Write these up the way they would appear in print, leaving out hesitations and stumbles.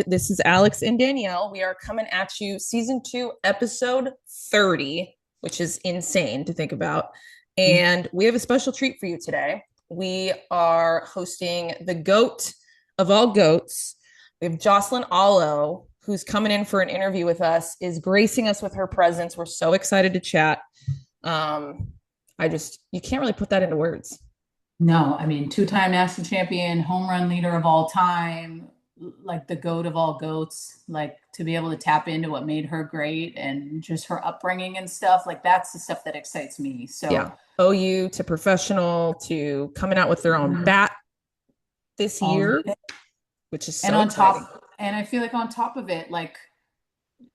This is Alex and Danielle. We are coming at you, season 2, episode 30, which is insane to think about. And we have a special treat for you today. We are hosting the goat of all goats. We have Jocelyn Allo, who's coming in for an interview with us, is gracing us with her presence. We're so excited to chat. You can't really put that into words. No, I mean, two-time national champion, home run leader of all time, like the goat of all goats, like to be able to tap into what made her great and just her upbringing and stuff, like that's the stuff that excites me. Yeah. So, OU to professional to coming out with their own mhm, bat this all of year, it. which is And so on exciting. top, and I feel like on top of it, like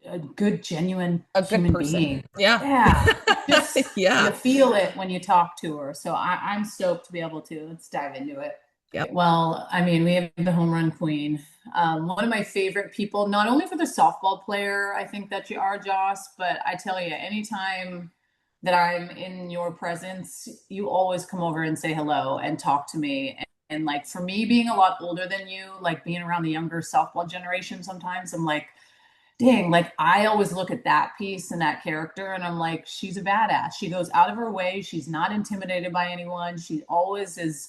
a good, genuine A good human person. being. Yeah. Yeah, just you Yeah. feel it when you talk to her. So I'm stoked to be able to. Let's dive into it. Yep. Well, I mean, we have the home run queen. One of my favorite people, not only for the softball player, I think that you are, Joss, but I tell you, anytime that I'm in your presence, you always come over and say hello and talk to me. And like for me, being a lot older than you, like being around the younger softball generation, sometimes I'm like, dang, like I always look at that piece and that character and I'm like, she's a badass. She goes out of her way. She's not intimidated by anyone. She always is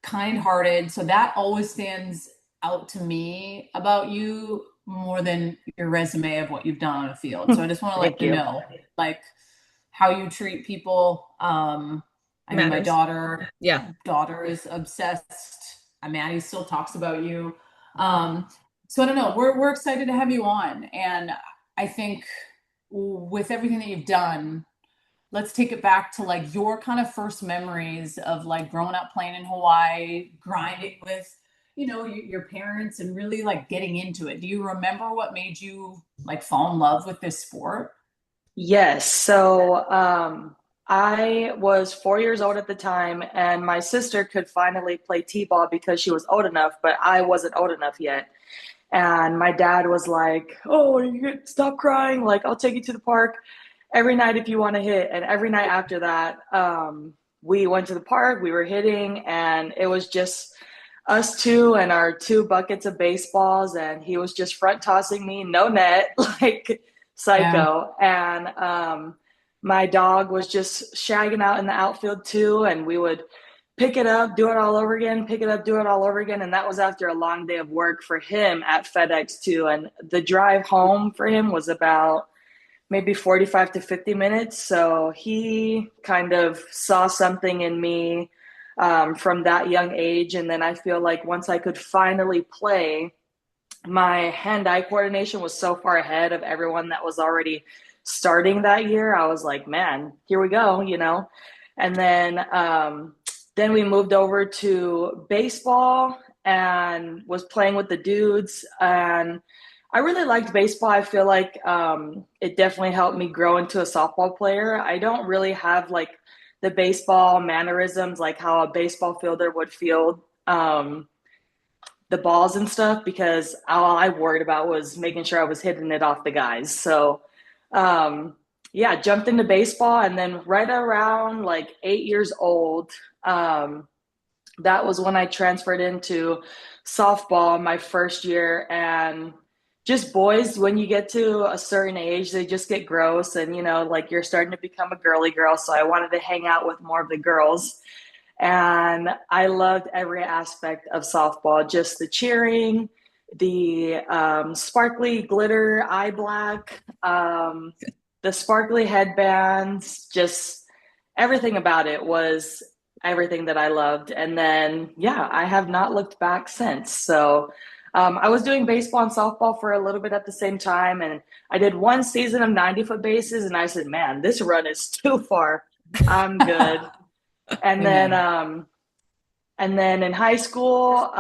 kind-hearted. So that always stands out to me about you more than your resume of what you've done on the field. So I just want to let Thank you you. know, like how you treat people. I mean, my Matters. Yeah. daughter is obsessed. Maddie still talks about you. Um, so I don't know. We're excited to have you on, and I think with everything that you've done, let's take it back to like your kind of first memories of like growing up playing in Hawaii, grinding with, your parents and really like getting into it. Do you remember what made you like fall in love with this sport? Yes. So I was 4 years old at the time, and my sister could finally play t-ball because she was old enough, but I wasn't old enough yet. And my dad was like, "Oh, you get stop crying. Like, I'll take you to the park every night if you want to hit." And every night after that, we went to the park. We were hitting, and it was just us two and our two buckets of baseballs, and he was just front tossing me, no net, like Yeah. psycho. And my dog was just shagging out in the outfield too, and we would pick it up, do it all over again, pick it up, do it all over again. And that was after a long day of work for him at FedEx too. And the drive home for him was about maybe 45 to 50 minutes. So he kind of saw something in me from that young age. And then I feel like once I could finally play, my hand-eye coordination was so far ahead of everyone that was already starting that year. I was like, man, here we go. And then we moved over to baseball and was playing with the dudes. And I really liked baseball. I feel like it definitely helped me grow into a softball player. I don't really have like the baseball mannerisms, like how a baseball fielder would field the balls and stuff, because all I worried about was making sure I was hitting it off the guys. So, yeah, jumped into baseball. And then right around like 8 years old, that was when I transferred into softball my first year. And just boys, when you get to a certain age, they just get gross. And, like you're starting to become a girly girl. So I wanted to hang out with more of the girls. And I loved every aspect of softball, just the cheering, the sparkly glitter eye black, the sparkly headbands, just everything about it was everything that I loved. And then, yeah, I have not looked back since. So I was doing baseball and softball for a little bit at the same time. And I did one season of 90-foot bases. And I said, man, this run is too far. I'm good. And then, Amen. in high school,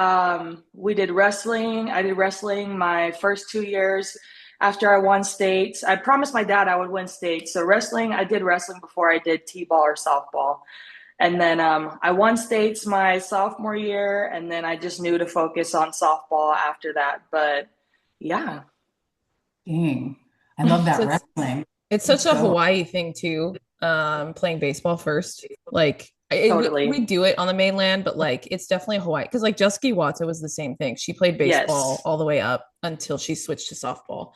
we did wrestling. I did wrestling my first 2 years after I won states. I promised my dad I would win states. So I did wrestling before I did t-ball or softball. And then I won states my sophomore year, and then I just knew to focus on softball after that. But yeah, Dang. I love So that it's wrestling. it's such Let's a go. Hawaii thing too. Playing baseball first. Like we totally. do it on the mainland, but like it's definitely Hawaii because like Jessica Watson was the same thing. She played baseball Yes. all the way up. until she switched to softball.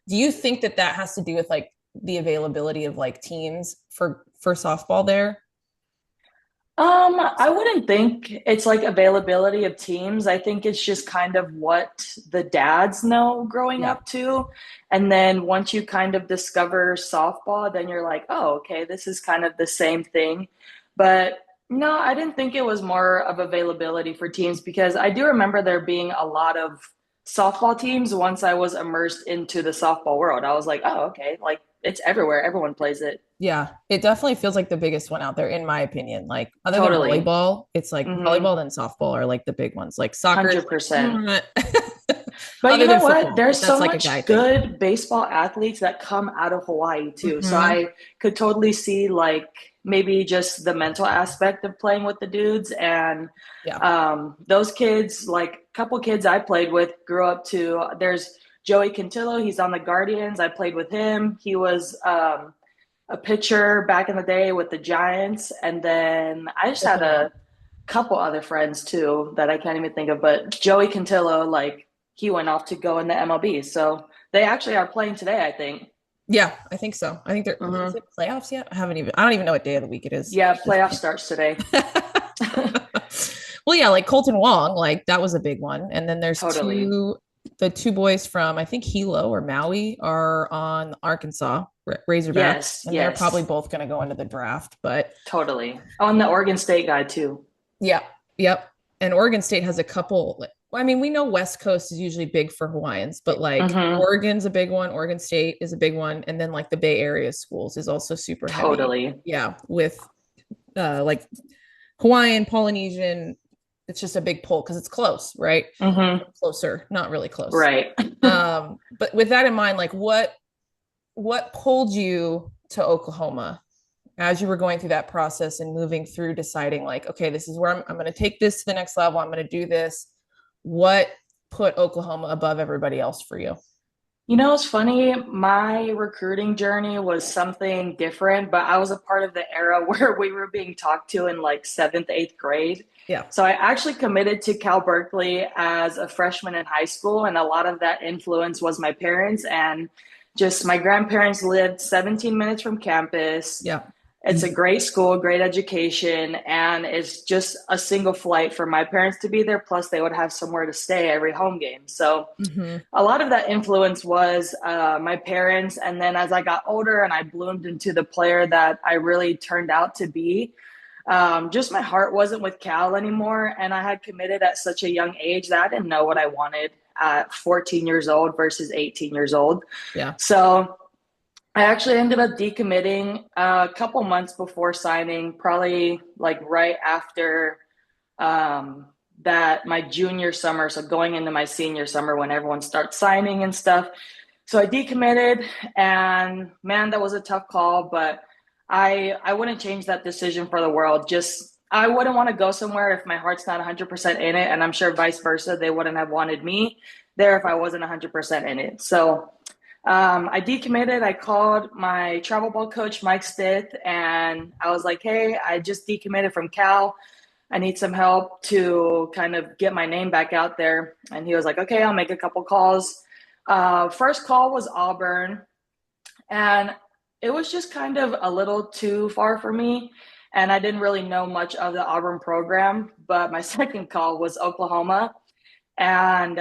Do you think that that has to do with like the availability of like teams for softball there? I wouldn't think it's like availability of teams. I think it's just kind of what the dads know growing Yeah. up too. And then once you kind of discover softball, then you're like, oh, okay, this is kind of the same thing. But no, I didn't think it was more of availability for teams because I do remember there being a lot of softball teams once I was immersed into the softball world. I was like, oh, okay, like it's everywhere. Everyone plays it. Yeah, it definitely feels like the biggest one out there, in my opinion. Like, other than Totally. volleyball, it's like Mm-hmm. volleyball and softball are like the big ones. Like soccer is like, 100%. But you other know than what? football, There's but that's so like a guy much thing. good baseball athletes that come out of Hawaii too. So Hmm. I could totally see like maybe just the mental aspect of playing with the dudes and Yeah. those kids, like a couple kids I played with grew up to there's Joey Cantillo, he's on the Guardians. I played with him. He was a pitcher back in the day with the Giants. And then I just Good had to know. a couple other friends too that I can't even think of, but Joey Cantillo, like he went off to go in the MLB. So they actually are playing today, I think. Yeah, I think so. I think there is Hmm. it playoffs yet? I don't even know what day of the week it is. Yeah, playoff starts today. Well, yeah, like Colton Wong, like that was a big one. And then there's Totally. the two boys from I think Hilo or Maui are on Arkansas Razorbacks, Yes, and they're probably yes, both going to go into the draft. But totally. On the Oregon State guy too. yeah, yep. And Oregon State has a couple. I mean, we know West Coast is usually big for Hawaiians, but like Hmm. Oregon's a big one. Oregon State is a big one, and then like the Bay Area schools is also super heavy. Totally. Yeah, with like Hawaiian, Polynesian. It's just a big pull because it's close, right? Hmm. Closer, not really close. Right. But with that in mind, like what pulled you to Oklahoma as you were going through that process and moving through deciding like, okay, this is where I'm going to take this to the next level. I'm going to do this. What put Oklahoma above everybody else for you? You know, it's funny. My recruiting journey was something different, but I was a part of the era where we were being talked to in like seventh, eighth grade. Yeah. So I actually committed to Cal Berkeley as a freshman in high school, and a lot of that influence was my parents and just my grandparents lived 17 minutes from campus. Yeah. It's a great school, great education, and it's just a single flight for my parents to be there. Plus, they would have somewhere to stay every home game. So Mm-hmm. a lot of that influence was my parents. And then as I got older and I bloomed into the player that I really turned out to be, just my heart wasn't with Cal anymore. And I had committed at such a young age that I didn't know what I wanted at 14 years old versus 18 years old. Yeah. So I actually ended up decommitting a couple months before signing, probably like right after that my junior summer, so going into my senior summer when everyone starts signing and stuff. So I decommitted, and man, that was a tough call, but I wouldn't change that decision for the world. Just I wouldn't want to go somewhere if my heart's not 100% in it, and I'm sure vice versa, they wouldn't have wanted me there if I wasn't 100% in it. So I decommitted. I called my travel ball coach, Mike Stith, and I was like, hey, I just decommitted from Cal. I need some help to kind of get my name back out there. And he was like, okay, I'll make a couple calls. First call was Auburn, and it was just kind of a little too far for me. And I didn't really know much of the Auburn program. But my second call was Oklahoma. And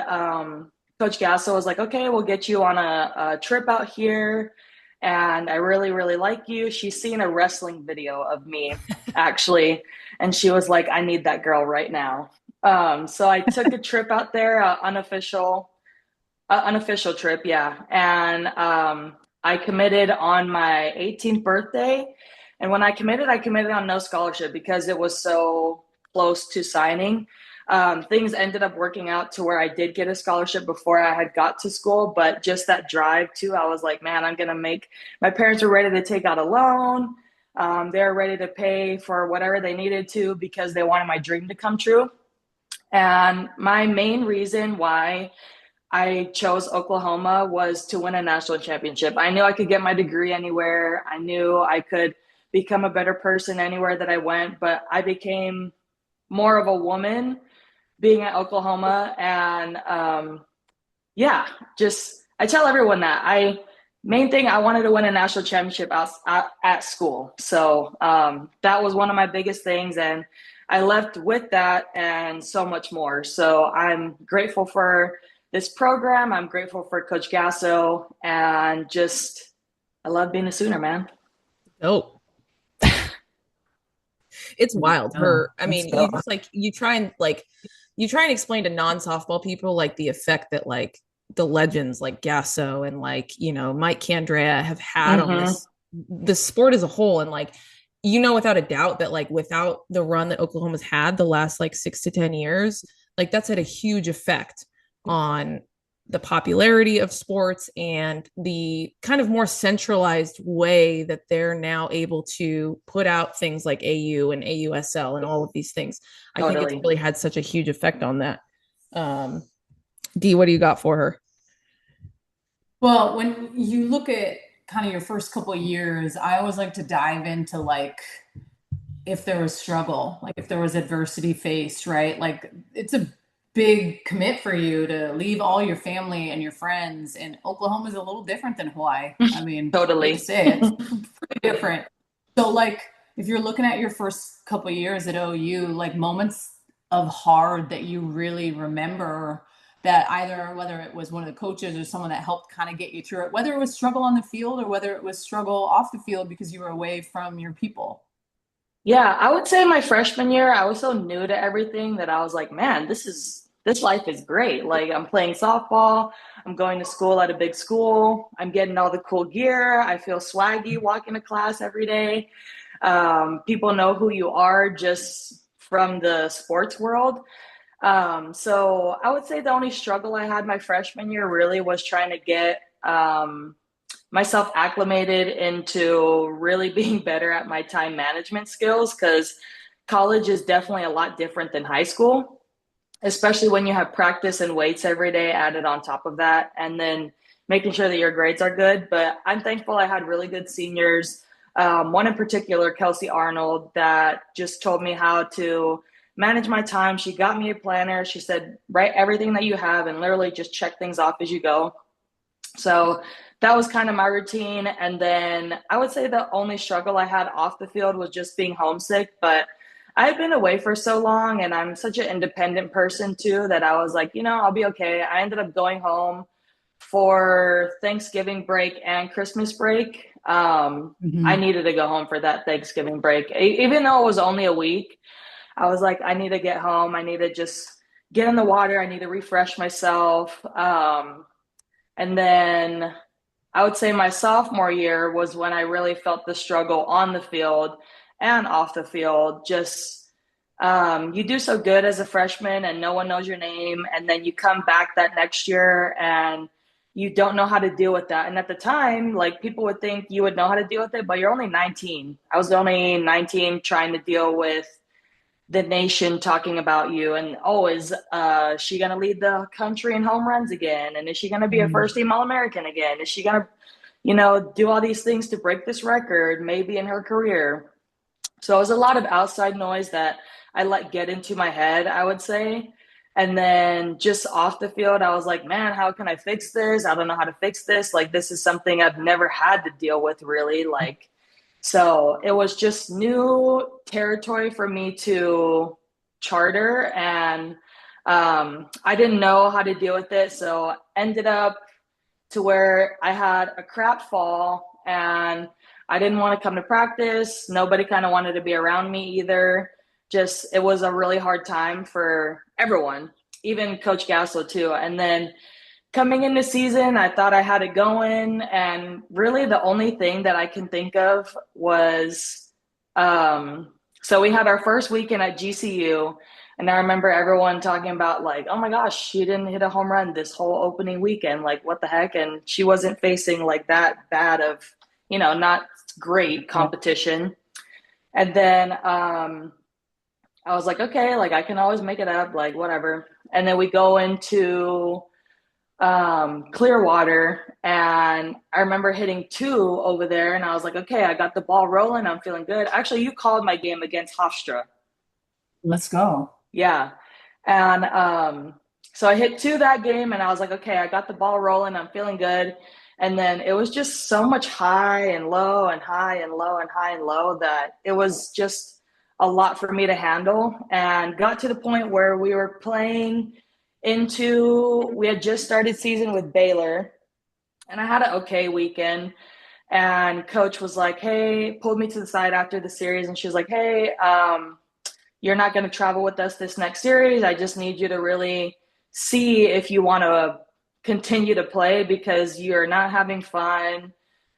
Coach Gasso was like, okay, we'll get you on a trip out here. And I really, really like you. She's seen a wrestling video of me, actually. And she was like, I need that girl right now. So I took a trip out there, unofficial trip, yeah. And I committed on my 18th birthday. And when I committed on no scholarship because it was so close to signing. Things ended up working out to where I did get a scholarship before I had got to school, but just that drive too, I was like, man, my parents were ready to take out a loan. They were ready to pay for whatever they needed to because they wanted my dream to come true. And my main reason why I chose Oklahoma was to win a national championship. I knew I could get my degree anywhere. I knew I could become a better person anywhere that I went, but I became more of a woman being at Oklahoma, and Yeah, just I tell everyone that main thing I wanted to win a national championship at school. So that was one of my biggest things, and I left with that and so much more. So I'm grateful for this program. I'm grateful for Coach Gasso, and just I love being a Sooner, man. Oh, it's wild. Oh, I let's mean, go. you try and explain to non-softball people like the effect that like the legends like Gasso and like, Mike Candrea have had on Hmm. the sport as a whole. And like, without a doubt that like without the run that Oklahoma's had the last like 6 to 10 years, like that's had a huge effect on the popularity of sports and the kind of more centralized way that they're now able to put out things like AU and AUSL and all of these things. I think it's Totally. really had such a huge effect on that. D, what do you got for her? Well, when you look at kind of your first couple of years, I always like to dive into like if there was struggle, like if there was adversity faced, right? Like it's a big commit for you to leave all your family and your friends. And Oklahoma is a little different than Hawaii. I mean, hate to Totally. say it, it's pretty different. So, like, if you're looking at your first couple of years at OU, like moments of hard that you really remember that either whether it was one of the coaches or someone that helped kind of get you through it, whether it was struggle on the field or whether it was struggle off the field because you were away from your people. Yeah, I would say my freshman year, I was so new to everything that I was like, man, this life is great. Like I'm playing softball, I'm going to school at a big school, I'm getting all the cool gear, I feel swaggy walking to class every day. People know who you are just from the sports world. So I would say the only struggle I had my freshman year really was trying to get myself acclimated into really being better at my time management skills because college is definitely a lot different than high school, especially when you have practice and weights every day added on top of that, and then making sure that your grades are good. But I'm thankful I had really good seniors. One in particular, Kelsey Arnold, that just told me how to manage my time. She got me a planner. She said, write everything that you have and literally just check things off as you go. So that was kind of my routine. And then I would say the only struggle I had off the field was just being homesick. But I've been away for so long and I'm such an independent person too that I was like, I'll be okay. I ended up going home for Thanksgiving break and Christmas break. I Mhm. needed to go home for that Thanksgiving break. Even though it was only a week, I was like, I need to get home. I need to just get in the water. I need to refresh myself. And then I would say my sophomore year was when I really felt the struggle on the field and off the field. Just you do so good as a freshman and no one knows your name. And then you come back that next year and you don't know how to deal with that. And at the time, like people would think you would know how to deal with it, but you're only 19. I was only 19 trying to deal with the nation talking about you and oh is she going to lead the country in home runs again, and is she going to be a Mm. first team all-american again, is she going to do all these things to break this record maybe in her career. So it was a lot of outside noise that I let get into my head, I would say. And then just off the field I was like, man, how can I fix this? I don't know how to fix this. Like this is something I've never had to deal with really, like so it was just new territory for me to charter, and I didn't know how to deal with it. So ended up to where I had a crap fall, and I didn't want to come to practice. Nobody kind of wanted to be around me either. Just it was a really hard time for everyone, even Coach Gasso too. And then coming into season, I thought I had it going, and really the only thing that I can think of was so we had our first weekend at GCU, and I remember everyone talking about like, oh my gosh, she didn't hit a home run this whole opening weekend, like what the heck? And she wasn't facing like that bad of, not great Yeah. competition. And then I was like, okay, like I can always make it up, like whatever. And then we go into Clearwater, and I remember hitting two over there, and I was like, okay, I got the ball rolling, I'm feeling good. Actually, you called my game against Hofstra. Let's go. Yeah. And So I hit two that game and I was like, okay, I got the ball rolling. I'm feeling good. And then it was just so much high and low and high and low and high and low that it was just a lot for me to handle. And got to the point where we were playing we had just started season with Baylor. And I had an okay weekend. And coach was like, hey, pulled me to the side after the series. And she was like, hey, you're not going to travel with us this next series. I just need you to really see if you want to continue to play because you're not having fun.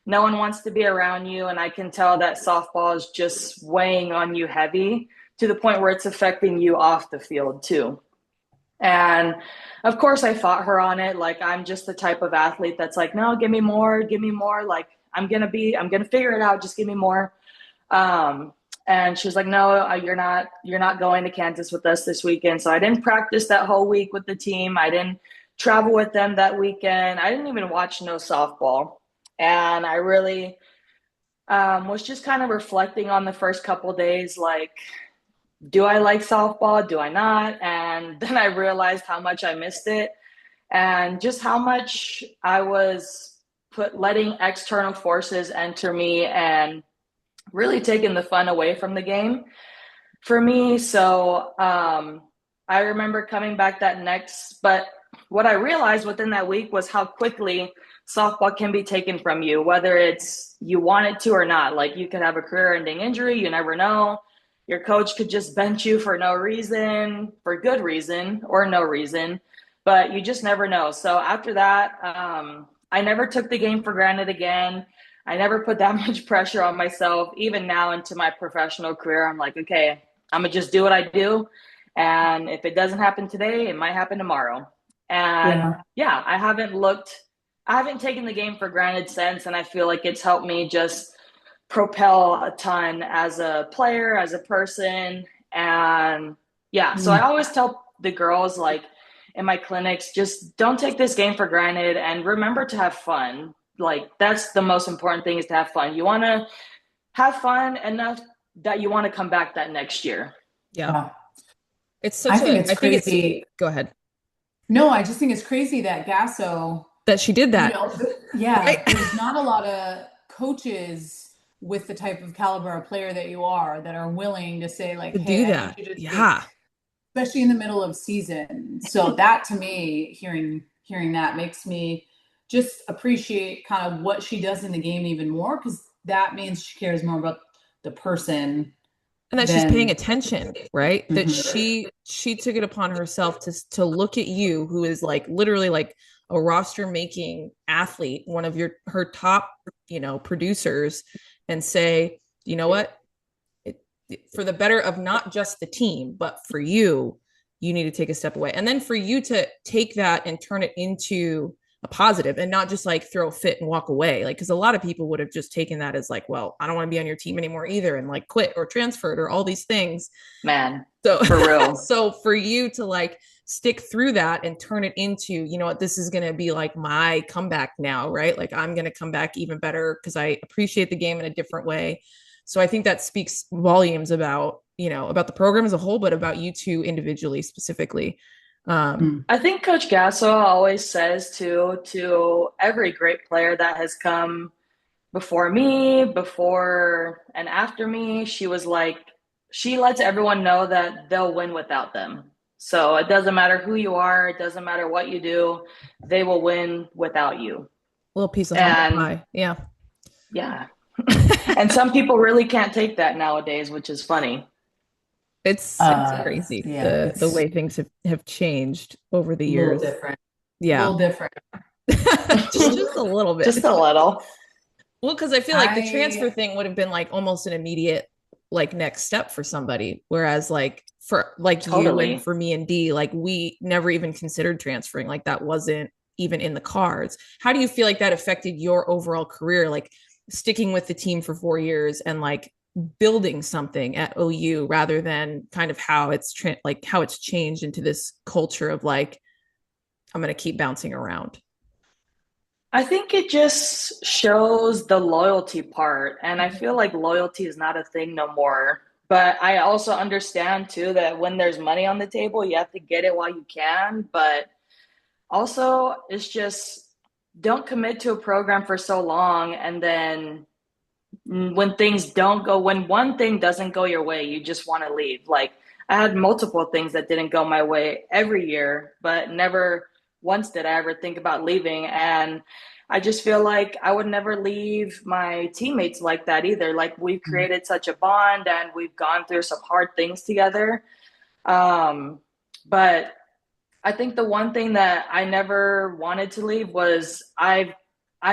No one wants to be around you. And I can tell that softball is just weighing on you heavy to the point where it's affecting you off the field too. And of course, I fought her on it. Like, I'm just the type of athlete that's like, no, give me more, give me more. Like, I'm going to figure it out. Just give me more. And she was like, no, you're not going to Kansas with us this weekend. So I didn't practice that whole week with the team. I didn't travel with them that weekend. I didn't even watch no softball. And I really was just kind of reflecting on the first couple of days, like, do I like softball? Do I not? And then I realized how much I missed it and just how much I was letting external forces enter me and really taking the fun away from the game for me. So I remember coming back but what I realized within that week was how quickly softball can be taken from you, whether it's you want it to or not. Like, you could have a career-ending injury, you never know. Your coach could just bench you for no reason, for good reason or no reason, but you just never know. So after that, I never took the game for granted again. I never put that much pressure on myself. Even now into my professional career, I'm like, okay, I'm going to just do what I do. And if it doesn't happen today, it might happen tomorrow. And yeah, I haven't taken the game for granted since. And I feel like it's helped me just propel a ton as a player, as a person. And yeah, so I always tell the girls, like, in my clinics, just don't take this game for granted and remember to have fun. Like, that's the most important thing, is to have fun. You want to have fun enough that you want to come back that next year. Yeah. It's such crazy. Go ahead. No, I just think it's crazy that Gasso, that she did that. Right? There's not a lot of coaches with the type of caliber of player that you are that are willing to say, like, hey, I need you to especially in the middle of season. So that, to me, hearing that makes me just appreciate kind of what she does in the game even more, because that means she cares more about the person and that she's paying attention, right? That she took it upon herself to look at you, who is like literally like a roster making athlete, one of her top, producers, and say, you know what, for the better of not just the team, but for you need to take a step away. And then for you to take that and turn it into a positive and not just like throw a fit and walk away. Like, because a lot of people would have just taken that as like, well, I don't want to be on your team anymore either, and like quit or transferred or all these things. Man, so for real. So for you to like stick through that and turn it into, you know what, this is going to be like my comeback now, right? Like, I'm going to come back even better because I appreciate the game in a different way. So I think that speaks volumes about, about the program as a whole, but about you two individually specifically. I think Coach Gasso always says to every great player that has come before me, before and after me, she was like, she lets everyone know that they'll win without them. So it doesn't matter who you are, it doesn't matter what you do, they will win without you. A little piece of humble pie. Yeah. Yeah. And some people really can't take that nowadays, which is funny. It's crazy, the way things have changed over the years. A little different. Yeah. A little different. just a little bit. Just a little. Well, because I feel like the transfer thing would have been like almost an immediate like next step for somebody. Whereas like for like you and for me and Dee, like we never even considered transferring. Like that wasn't even in the cards. How do you feel like that affected your overall career? Like sticking with the team for 4 years and like building something at OU rather than kind of how it's how it's changed into this culture of like, I'm going to keep bouncing around. I think it just shows the loyalty part. And I feel like loyalty is not a thing no more But I also understand too that when there's money on the table, you have to get it while you can. But also, it's just don't commit to a program for so long, and then when one thing doesn't go your way, you just want to leave. Like I had multiple things that didn't go my way every year, but never once did I ever think about leaving. And I just feel like I would never leave my teammates like that either. Like we've created such a bond and we've gone through some hard things together. But I think the one thing that I never wanted to leave was I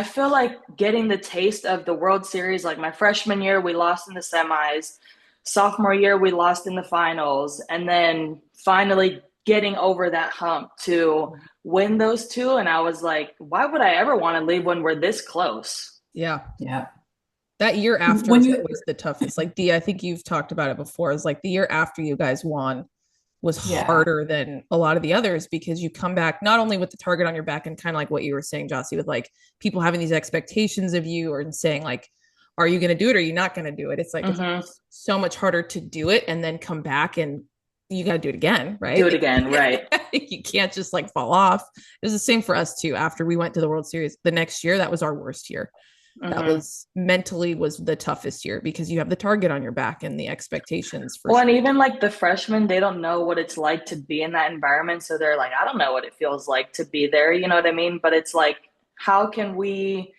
feel like getting the taste of the World Series. Like my freshman year, we lost in the semis. Sophomore year, we lost in the finals. And then finally getting over that hump to win those two. And I was like, why would I ever want to leave when we're this close? Yeah. Yeah. That year after is always the toughest. Like Dee, I think you've talked about it before, is like the year after you guys won was harder than a lot of the others, because you come back not only with the target on your back and kind of like what you were saying, Jossie, with like people having these expectations of you or saying like, are you going to do it or are you not going to do it? It's like, it's so much harder to do it and then come back and you got to do it again, right? Do it again, right. You can't just like fall off. It was the same for us too. After we went to the World Series the next year, that was our worst year. That was mentally was the toughest year because you have the target on your back and the expectations for and even like the freshmen, they don't know what it's like to be in that environment. So they're like, I don't know what it feels like to be there. You know what I mean? But it's like, how can we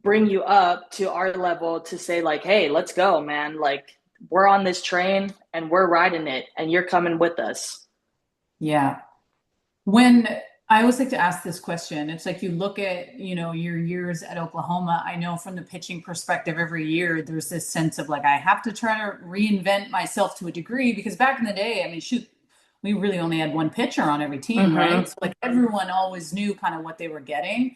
bring you up to our level to say like, hey, let's go, man. Like we're on this train and we're riding it and you're coming with us. Yeah. When I always like to ask this question, it's like you look at, your years at Oklahoma. I know from the pitching perspective, every year there's this sense of like, I have to try to reinvent myself to a degree, because back in the day, I mean, shoot, we really only had one pitcher on every team, right? So like everyone always knew kind of what they were getting.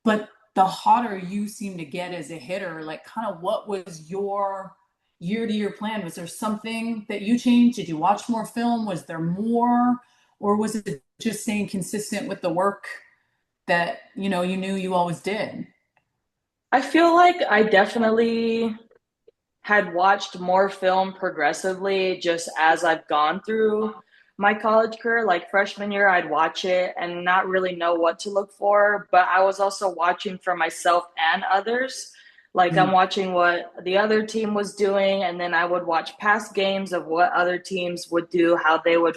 But the hotter you seem to get as a hitter, like kind of what was your year-to-year plan? Was there something that you changed? Did you watch more film? Was there more? Or was it just staying consistent with the work that, you knew you always did? I feel like I definitely had watched more film progressively just as I've gone through my college career. Like freshman year, I'd watch it and not really know what to look for, but I was also watching for myself and others. Like I'm watching what the other team was doing, and then I would watch past games of what other teams would do, how they would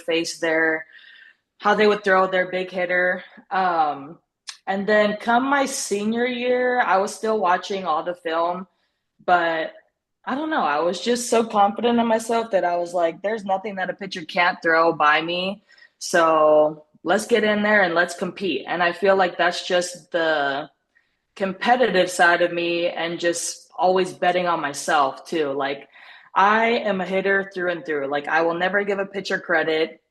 how they would throw their big hitter. And then come my senior year, I was still watching all the film, but I don't know. I was just so confident in myself that I was like, there's nothing that a pitcher can't throw by me. So let's get in there and let's compete. And I feel like that's just the competitive side of me and just always betting on myself too. Like I am a hitter through and through. Like I will never give a pitcher credit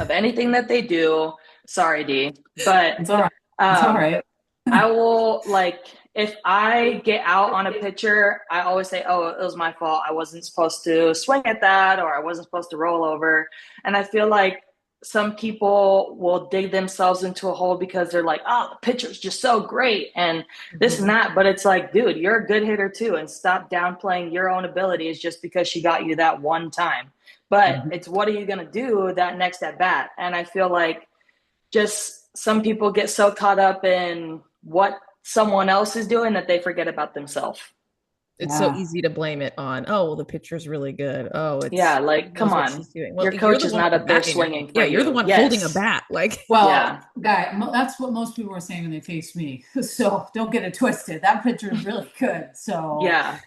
of anything that they do. Sorry, Dee, but it's all right. It's all right. I will, like, if I get out on a pitcher, I always say, oh, it was my fault. I wasn't supposed to swing at that, or I wasn't supposed to roll over. And I feel like some people will dig themselves into a hole because they're like, oh, the pitcher's just so great and this and that. But it's like, dude, you're a good hitter too. And stop downplaying your own abilities just because she got you that one time. But it's what are you going to do that next at bat? And I feel like just some people get so caught up in what someone else is doing that they forget about themselves. It's so easy to blame it on, oh, well, the pitcher's really good. Oh, it's like, come on. Well, your coach is not up there swinging. Yeah, you're the one holding a bat. Like, well, guy, that's what most people were saying when they faced me. So don't get it twisted. That pitcher is really good. So yeah.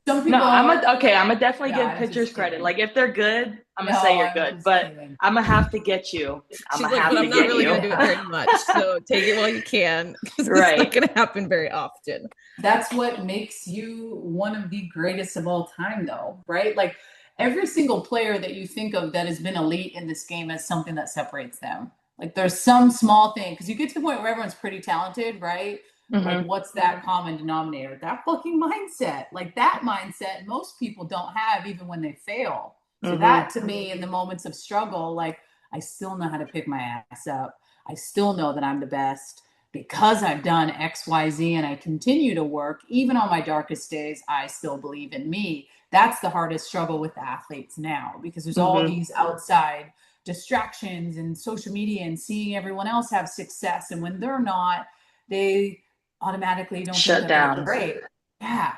Some people, I'm a definitely give pitchers credit. Like if they're good, I'm gonna say you're good, but I'm gonna have to get you. I'm not really gonna do it very much. So take it while you can, because it's not gonna happen very often. That's what makes you one of the greatest of all time, though, right? Like every single player that you think of that has been elite in this game has something that separates them. Like there's some small thing, because you get to the point where everyone's pretty talented, right? Like what's that common denominator? That fucking mindset. Like that mindset most people don't have even when they fail. So that to me, in the moments of struggle, like I still know how to pick my ass up. I still know that I'm the best, because I've done XYZ and I continue to work, even on my darkest days, I still believe in me. That's the hardest struggle with the athletes now, because there's all Mm-hmm. these outside distractions and social media and seeing everyone else have success. And when they're not, they automatically don't think Shut that they're down. great. Yeah.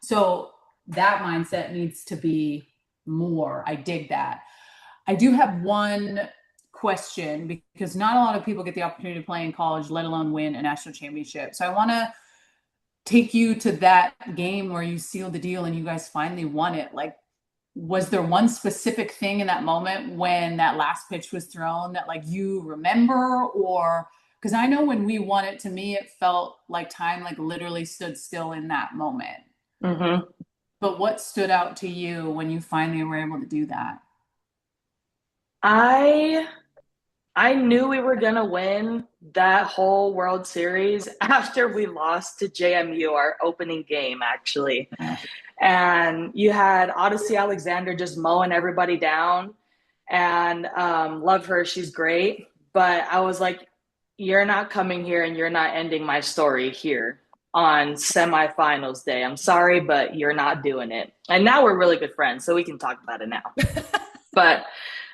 So that mindset needs to be more. I dig that. I do have one question, because not a lot of people get the opportunity to play in college, let alone win a national championship. So I want to take you to that game where you sealed the deal and you guys finally won it. Like, was there one specific thing in that moment when that last pitch was thrown that like you remember? Or because I know when we won it, to me it felt like time like literally stood still in that moment. Mm-hmm. But what stood out to you when you finally were able to do that? I I knew we were gonna win that whole World Series after we lost to JMU, our opening game, actually. And you had Odyssey Alexander just mowing everybody down. And love her, she's great. But I was like, you're not coming here and you're not ending my story here on semifinals day. I'm sorry, but you're not doing it. And now we're really good friends, so we can talk about it now. But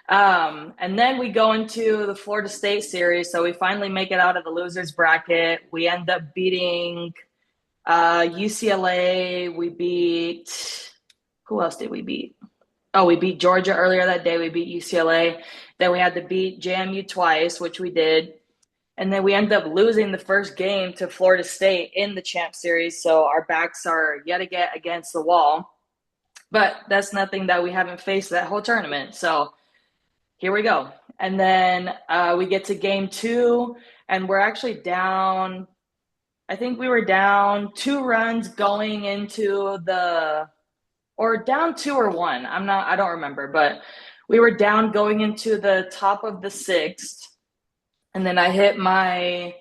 and then we go into the Florida State series. So we finally make it out of the losers bracket. We end up beating UCLA. We beat, who else did we beat? Oh, we beat Georgia earlier that day. We beat UCLA. Then we had to beat JMU twice, which we did. And then we ended up losing the first game to Florida State in the champ series. So our backs are yet again against the wall. But that's nothing that we haven't faced that whole tournament. So here we go. And then we get to game 2, and we're actually down. I think we were down 2 runs going into or down 2 or 1. I don't remember, but we were down going into the top of the 6th. And then I hit my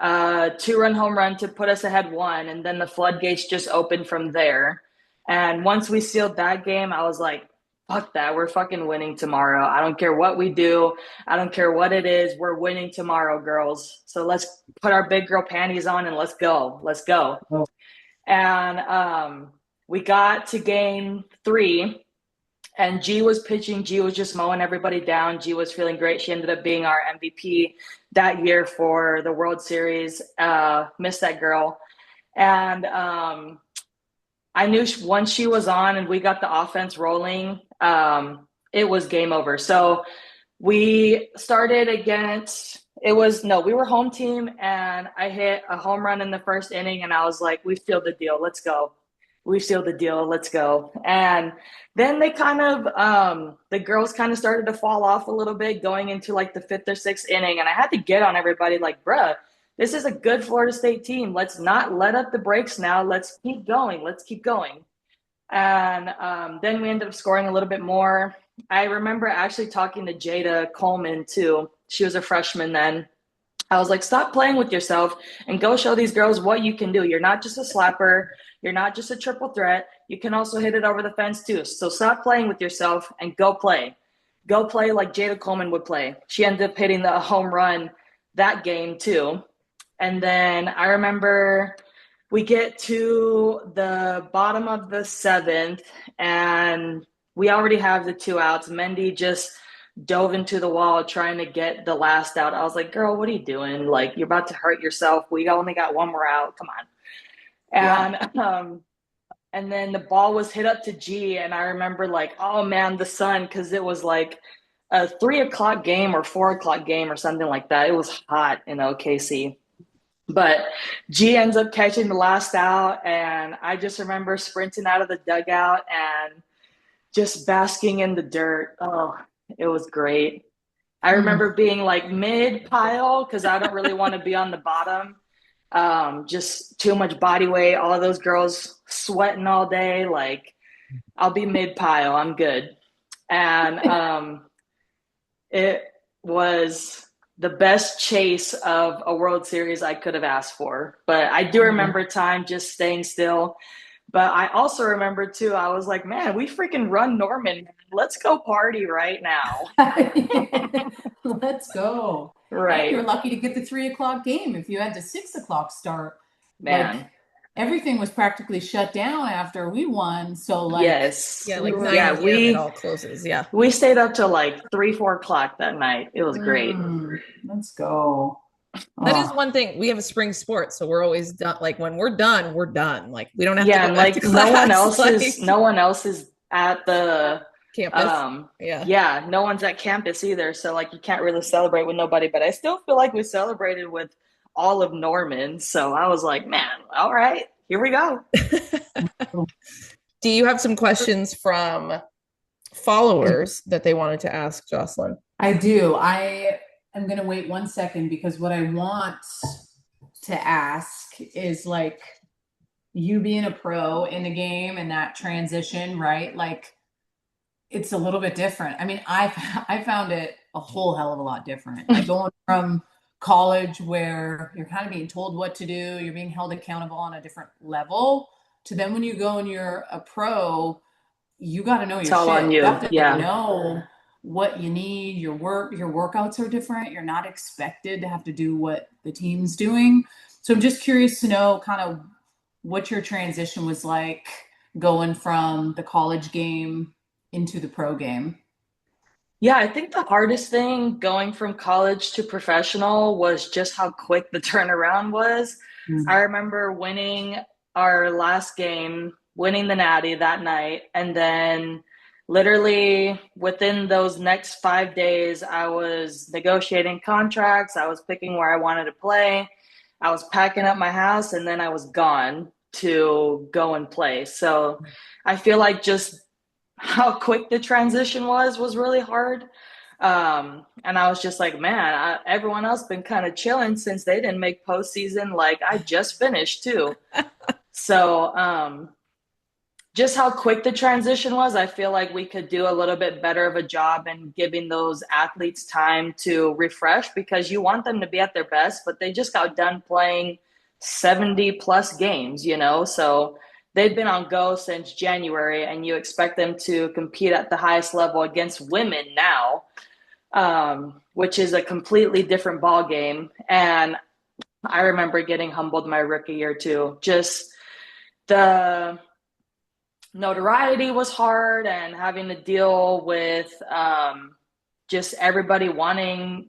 2-run home run to put us ahead 1. And then the floodgates just opened from there. And once we sealed that game, I was like, fuck that. We're fucking winning tomorrow. I don't care what we do. I don't care what it is. We're winning tomorrow, girls. So let's put our big girl panties on and let's go. Let's go. Oh. And we got to game 3, and G was pitching. G was just mowing everybody down. G was feeling great. She ended up being our MVP that year for the World Series. Miss that girl. And I knew once she was on and we got the offense rolling, it was game over. So we started we were home team, and I hit a home run in the first inning, and I was like, we sealed the deal. Let's go. We sealed the deal. Let's go. And then they the girls kind of started to fall off a little bit going into like the 5th or 6th inning. And I had to get on everybody like, bruh, this is a good Florida State team. Let's not let up the brakes now. Let's keep going. Let's keep going. And then we ended up scoring a little bit more. I remember actually talking to Jada Coleman too. She was a freshman then. I was like, stop playing with yourself and go show these girls what you can do. You're not just a slapper. You're not just a triple threat. You can also hit it over the fence too. So stop playing with yourself and go play. Go play like Jada Coleman would play. She ended up hitting the home run that game too. And then I remember we get to the bottom of the 7th, and we already have the 2 outs. Mendy just dove into the wall trying to get the last out. I was like, girl, what are you doing? Like, you're about to hurt yourself. We only got 1 more out. Come on. And then the ball was hit up to G, and I remember like, oh man, the sun, because it was like a 3:00 game or 4:00 game or something like that. It was hot in OKC. But G ends up catching the last out, and I just remember sprinting out of the dugout and just basking in the dirt. Oh, it was great. I remember being like mid-pile because I don't really want to be on the bottom. Just too much body weight. All of those girls sweating all day. Like, I'll be mid-pile. I'm good. And it was the best chase of a World Series I could have asked for. But I do remember time just staying still. But I also remember too, I was like, man, we freaking run Norman. Let's go party right now. Let's go. And Right. you're lucky to get the 3 o'clock game. If you had the 6 o'clock start, like Man. everything was practically shut down after we won. So like Yes. Yeah, we like were 9 Yeah, p.m. it all closes. Yeah. we stayed up till like 3, 4 o'clock that night. It was great. let's go. That is Oh, one thing. We have a spring sport, so we're always done. Like when we're done, we're done. Like we don't have to Yeah, go and back to like no one class. else is Like no one else is at the campus. Yeah. yeah, no one's at campus either. So like you can't really celebrate with nobody, but I still feel like we celebrated with all of Norman. So I was like, man, all right, here we go. Do you have some questions from followers that they wanted to ask Jocelyn? I do. I am going to wait 1 second because what I want to ask is like you being a pro in the game and that transition, right? Like it's a little bit different. I mean, I found it a whole hell of a lot different. Like going from college where you're kind of being told what to do, you're being held accountable on a different level, to then when you go and you're a pro, you got to know It's your all on shit. You you. have to Yeah. know what you need. Your workouts are different. You're not expected to have to do what the team's doing. So I'm just curious to know kind of what your transition was like going from the college game into the pro game. Yeah, I think the hardest thing going from college to professional was just how quick the turnaround was. I Mm. remember winning our last game, winning the Natty that night, and then literally within those next 5 days, I was negotiating contracts, I was picking where I wanted to play, I was packing up my house, and then I was gone to go and play. So I feel like just how quick the transition was really hard. And I was just like, man, everyone else been kind of chilling since they didn't make postseason. Like I just finished too. So just how quick the transition was, I feel like we could do a little bit better of a job in giving those athletes time to refresh because you want them to be at their best, but they just got done playing 70 plus games, you know? So they've been on go since January and you expect them to compete at the highest level against women now, which is a completely different ball game. And I remember getting humbled my rookie year too. Just the notoriety was hard and having to deal with just everybody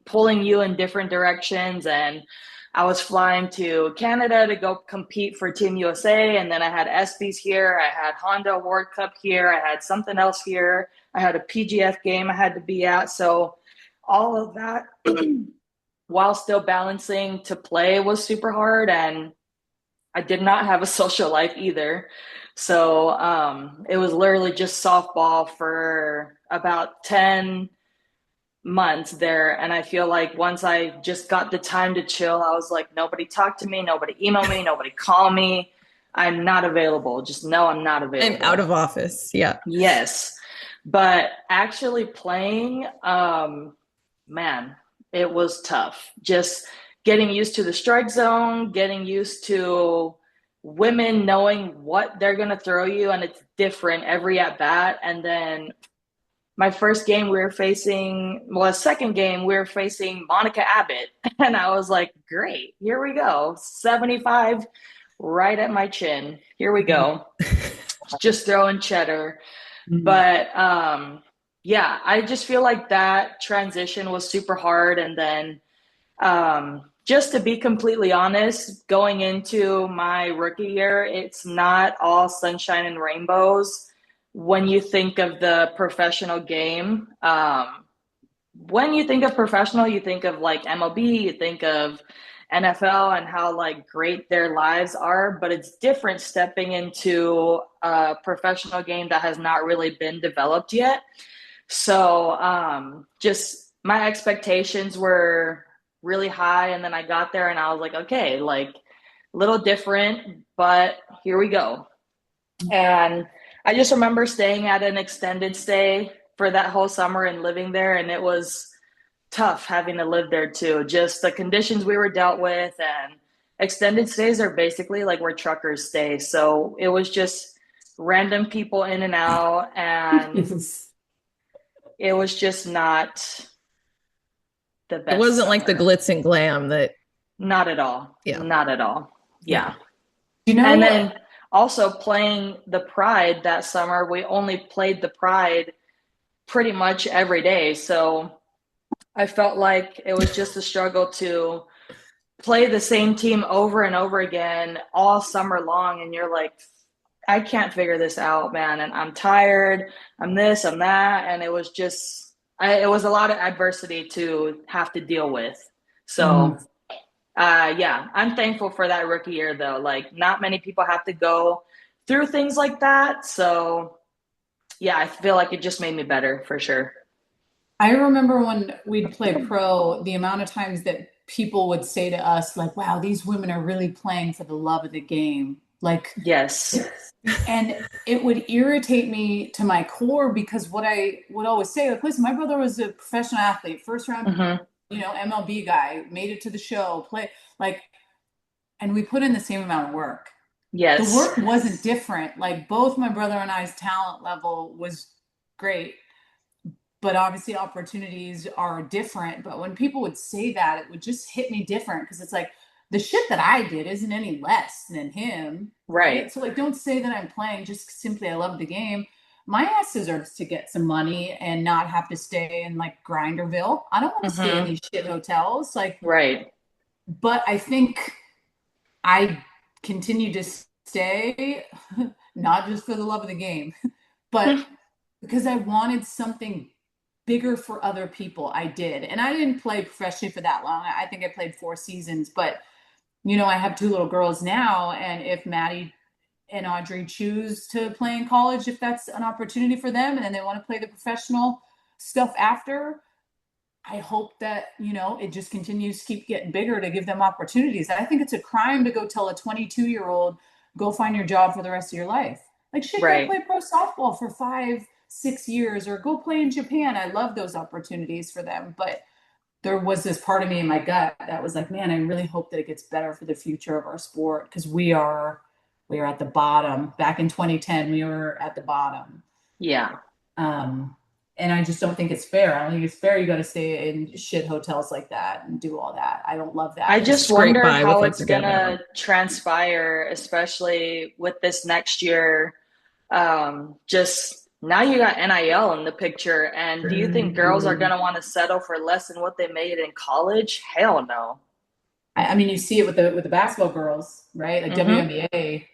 pulling you in different directions. And I was flying to Canada to go compete for Team USA. And then I had ESPYs here. I had Honda World Cup here. I had something else here. I had a PGF game I had to be at. So all of that while still balancing to play was super hard. And I did not have a social life either. So it was literally just softball for about 10 months there. And I feel like once I just got the time to chill, I was like, nobody talk to me, nobody email me, nobody call me. I'm not available. Just know I'm not available. I'm out of office. Yeah. Yes. But actually playing, man, it was tough. Just getting used to the strike zone, getting used to women knowing what they're going to throw you, and it's different every at bat. And then my first game second game we were facing Monica Abbott, and I was like, great, here we go, 75 right at my chin. Here we go, just throwing cheddar. But yeah, I just feel like that transition was super hard. And then just to be completely honest, going into my rookie year, it's not all sunshine and rainbows. When you think of the professional game, when you think of professional, you think of like MLB, you think of NFL and how like great their lives are, but it's different stepping into a professional game that has not really been developed yet. So just my expectations were really high, and then I got there and I was like, okay, like a little different, but here we go. And I just remember staying at an extended stay for that whole summer and living there, and it was tough having to live there too. Just the conditions we were dealt with, and extended stays are basically like where truckers stay. So it was just random people in and out, and it was just not the best. It wasn't like the summer. glitz and glam that. Not at all. Yeah. Not at all. Yeah. You know, And then also playing the Pride that summer, we only played the Pride pretty much every day. So I felt like it was just a struggle to play the same team over and over again all summer long. And you're like, I can't figure this out, man. And I'm tired. I'm this, I'm that. And it was just, it was a lot of adversity to have to deal with. So, yeah, I'm thankful for that rookie year, though. Like, not many people have to go through things like that. So, yeah, I feel like it just made me better for sure. I remember when we'd play pro, the amount of times that people would say to us, like, wow, these women are really playing for the love of the game. Like, Yes. and it would irritate me to my core because what I would always say, like, listen, my brother was a professional athlete, first round, MLB guy, made it to the show, like, and we put in the same amount of work. Yes. The work wasn't different. Like, both my brother and I's talent level was great, but obviously opportunities are different. But when people would say that, it would just hit me different because it's like, the shit that I did isn't any less than him. Right. So, like, don't say that I'm playing just simply I love the game. My ass deserves to get some money and not have to stay in, like, Grinderville. I don't want to stay in these shit hotels. Like, right. But I think I continue to stay, not just for the love of the game, but because I wanted something bigger for other people. I did. And I didn't play professionally for that long. I think I played 4 seasons, but I have 2 little girls now, and if Maddie and Audrey choose to play in college, if that's an opportunity for them, and then they want to play the professional stuff after, I hope that, it just continues to keep getting bigger to give them opportunities. I think it's a crime to go tell a 22-year-old, go find your job for the rest of your life. Like, shit, Right. go play pro softball for 5-6 years, or go play in Japan. I love those opportunities for them. But there was this part of me in my gut that was like, man, I really hope that it gets better for the future of our sport, because we are at the bottom. Back in 2010, we were at the bottom. Yeah. And I just don't think it's fair. I don't think it's fair. You got to stay in shit hotels like that and do all that. I don't love that. I just wonder how it's going to transpire, especially with this next year. Just now you got NIL in the picture. And do you think girls are going to want to settle for less than what they made in college? Hell no. I mean, you see it with the basketball girls, right? Like WNBA,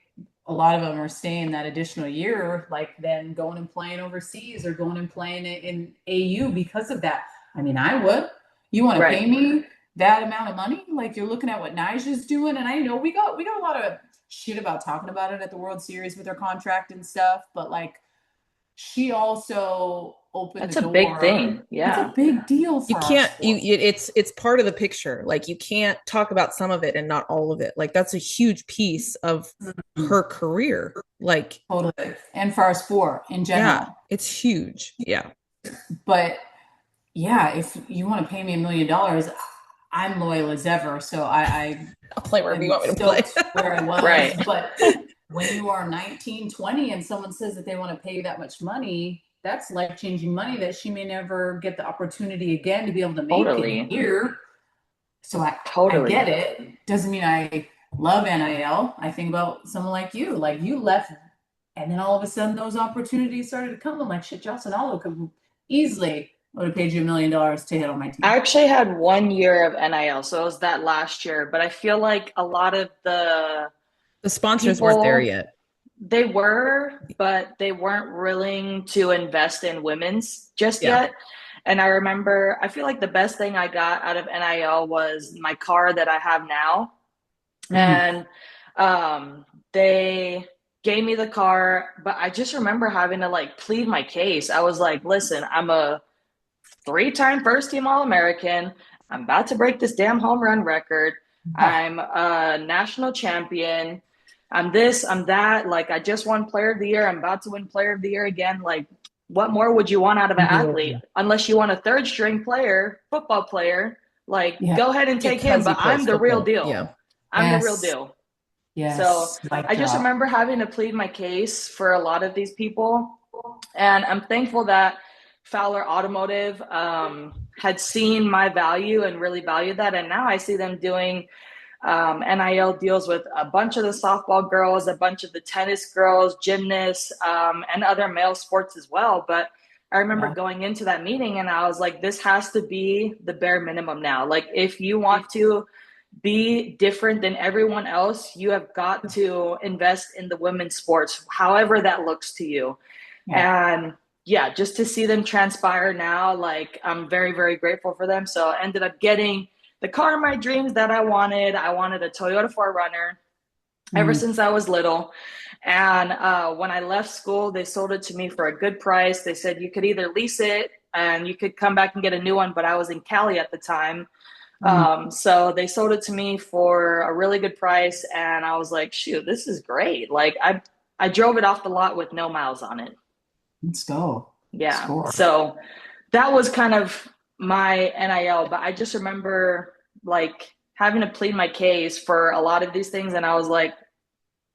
a lot of them are staying that additional year, like then going and playing overseas or going and playing in AU because of that. I mean, I would. You want to pay me that amount of money? Like, you're looking at what Nija's doing, and I know we got a lot of shit about talking about it at the World Series with her contract and stuff, but like, she also opened the door. That's a big thing. Yeah. It's a big deal for us. It's part of the picture. Like, you can't talk about some of it and not all of it. Like, that's a huge piece of her career. Like, totally. And for our sport in general. Yeah, it's huge. Yeah. But yeah, if you want to pay me $1 million, I'm loyal as ever. So I'll play wherever you want me to play. Where I was. Right. But when you are 19, 20 and someone says that they want to pay you that much money, that's life-changing money that she may never get the opportunity again to be able to make in a year. So I get it. Doesn't mean I love NIL. I think about someone like you. Like, you left, and then all of a sudden those opportunities started to come. I'm like, shit, Jocelyn could easily would have paid you $1 million to hit on my team. I actually had 1 year of NIL, so it was that last year. But I feel like a lot of the sponsors weren't there yet. They were, but they weren't willing to invest in women's just yet. And I remember, I feel like the best thing I got out of NIL was my car that I have now. And they gave me the car, but I just remember having to like plead my case. I was like, listen, I'm a 3-time first-team All-American. I'm about to break this damn home run record. I'm a national champion. I'm this, I'm that. Like, I just won Player of the Year. I'm about to win Player of the Year again. Like, what more would you want out of an athlete? Unless you want a third-string player, football player. Like, go ahead and take him. But I'm the real deal. Yeah. I'm the real deal. So Yes. Mic I just drop. remember having to plead my case for a lot of these people. And I'm thankful that Fowler Automotive had seen my value and really valued that. And now I see them doing NIL deals with a bunch of the softball girls, a bunch of the tennis girls, gymnasts, and other male sports as well. But I remember Yeah. going into that meeting and I was like, this has to be the bare minimum now. Like, if you want to be different than everyone else, you have got to invest in the women's sports, however that looks to you. Yeah. And yeah, just to see them transpire now, like, I'm very, very grateful for them. So I ended up getting the car of my dreams that I wanted. I wanted a Toyota 4Runner ever since I was little. And when I left school, they sold it to me for a good price. They said you could either lease it and you could come back and get a new one, but I was in Cali at the time. So they sold it to me for a really good price. And I was like, shoot, this is great. Like, I drove it off the lot with no miles on it. Let's go. Yeah. Score. So that was kind of my NIL, but I just remember like having to plead my case for a lot of these things. And I was like,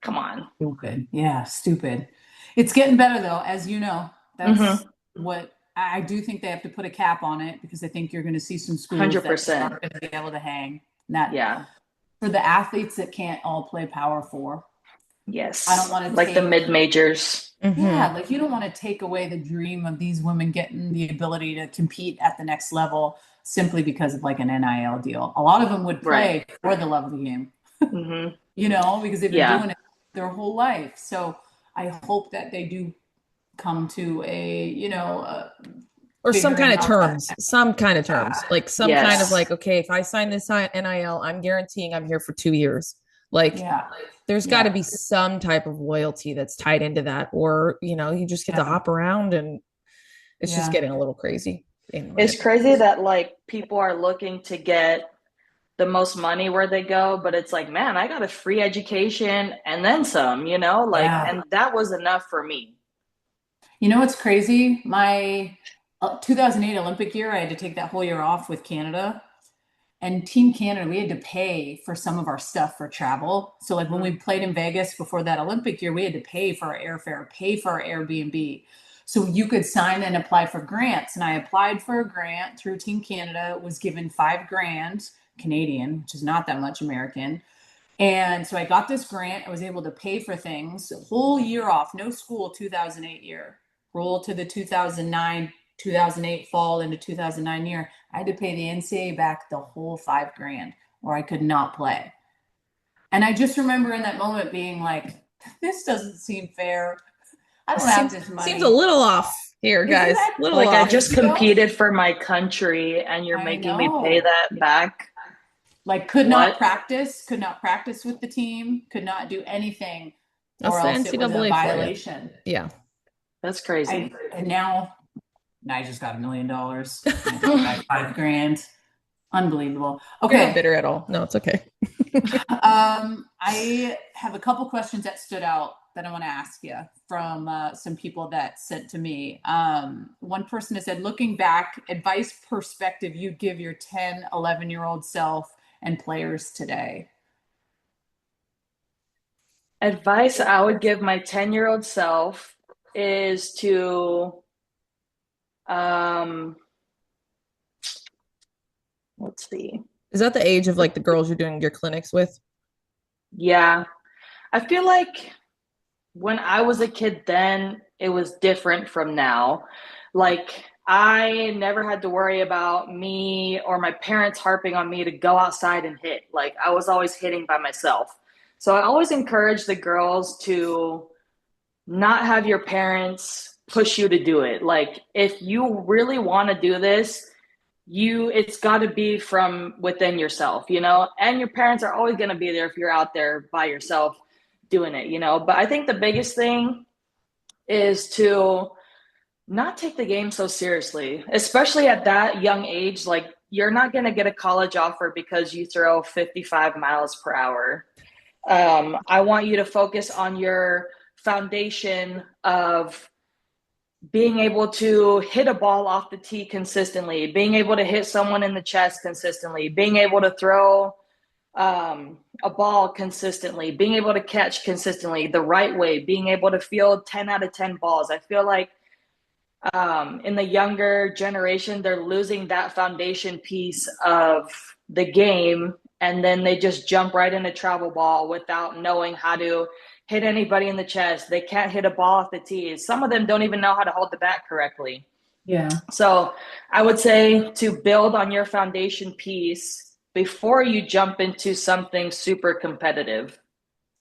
come on. Stupid. Yeah, stupid. It's getting better though, as you know. That's what I do think they have to put a cap on it, because I think you're going to see some schools that 100%. aren't going to be able to hang. And that Yeah. for the athletes that can't all play Power Four. Yes. I don't want to like the mid majors. Yeah, like you don't want to take away the dream of these women getting the ability to compete at the next level simply because of like an NIL deal. A lot of them would play for the love of the game, you know, because they've been doing it their whole life. So I hope that they do come to a, you know, or some kind of terms, that. like some kind of like, okay, if I sign this NIL, I'm guaranteeing I'm here for 2 years. Like, there's got to be some type of loyalty that's tied into that, or, you know, you just get to hop around, and it's just getting a little crazy. It's crazy that like people are looking to get the most money where they go, but it's like, man, I got a free education and then some, you know, like, and that was enough for me. You know what's crazy? My 2008 Olympic year, I had to take that whole year off with Canada. And Team Canada, we had to pay for some of our stuff for travel. So like when we played in Vegas before that Olympic year, we had to pay for our airfare, pay for our Airbnb. So you could sign and apply for grants. And I applied for a grant through Team Canada, was given $5,000 Canadian, which is not that much American. And so I got this grant. I was able to pay for things, a whole year off, no school, 2008 year, roll to the 2008 fall into 2009 year. I had to pay the NCAA back the whole $5,000 or I could not play. And I just remember in that moment being like, this doesn't seem fair. I don't have this money. Seems a little off here, guys. Little like off. I just competed for my country and you're making me pay that back. Like could not practice with the team, could not do anything. That's or the else NCAA it was a violation. Yeah. That's crazy. And now I just got $1 million. $5,000. Unbelievable. Okay. You're not bitter at all. No, it's okay. I have a couple questions that stood out that I want to ask you from some people that sent to me. One person has said, looking back, advice perspective you'd give your 10, 11-year-old self and players today. Advice I would give my 10-year-old self is to let's see. Is that the age of like the girls you're doing your clinics with? Yeah. I feel like when I was a kid then, it was different from now. Like I never had to worry about me or my parents harping on me to go outside and hit. Like I was always hitting by myself. So I always encourage the girls to not have your parents push you to do it. Like if you really want to do this, it's got to be from within yourself, you know, and your parents are always going to be there if you're out there by yourself doing it, you know. But I think the biggest thing is to not take the game so seriously, especially at that young age. Like you're not going to get a college offer because you throw 55 miles per hour. I want you to focus on your foundation of being able to hit a ball off the tee consistently, being able to hit someone in the chest consistently, being able to throw a ball consistently, being able to catch consistently the right way, being able to field 10 out of 10 balls. I feel like in the younger generation, they're losing that foundation piece of the game. And then they just jump right into travel ball without knowing how to hit anybody in the chest. They can't hit a ball off the tee. Some of them don't even know how to hold the bat correctly. Yeah. So I would say to build on your foundation piece before you jump into something super competitive.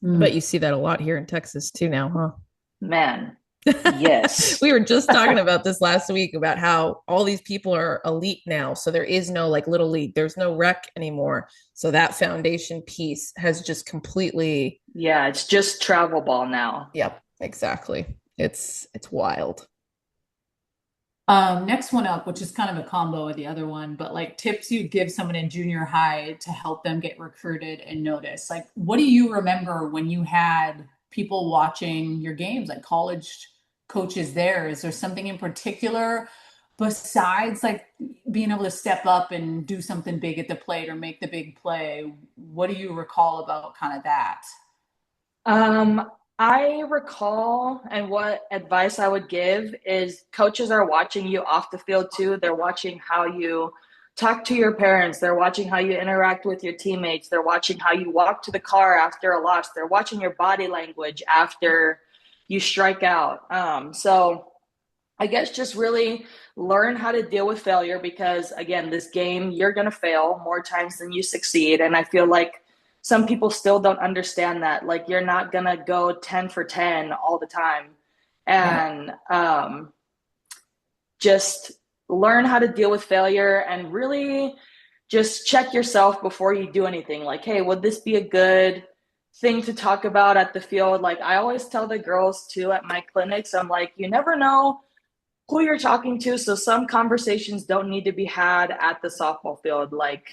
But you see that a lot here in Texas too now, huh? Man, yes. We were just talking about this last week about how all these people are elite now. So there is no like little league, there's no rec anymore. So that foundation piece has just completely. Yeah, it's just travel ball now. Yep, exactly. It's wild. Next one up, which is kind of a combo of the other one, but like tips you'd give someone in junior high to help them get recruited and noticed. Like, what do you remember when you had people watching your games, like college coaches there? Is there something in particular besides like being able to step up and do something big at the plate or make the big play? What do you recall about kind of that? I recall, and what advice I would give is coaches are watching you off the field too. They're watching how you talk to your parents. They're watching how you interact with your teammates. They're watching how you walk to the car after a loss. They're watching your body language after you strike out. So I guess just really learn how to deal with failure because, again, this game, you're going to fail more times than you succeed. And I feel like some people still don't understand that. Like, you're not going to go 10 for 10 all the time. And just learn how to deal with failure and really just check yourself before you do anything. Like, hey, would this be a good thing to talk about at the field? Like, I always tell the girls too at my clinics, I'm like, you never know who you're talking to. So some conversations don't need to be had at the softball field. Like,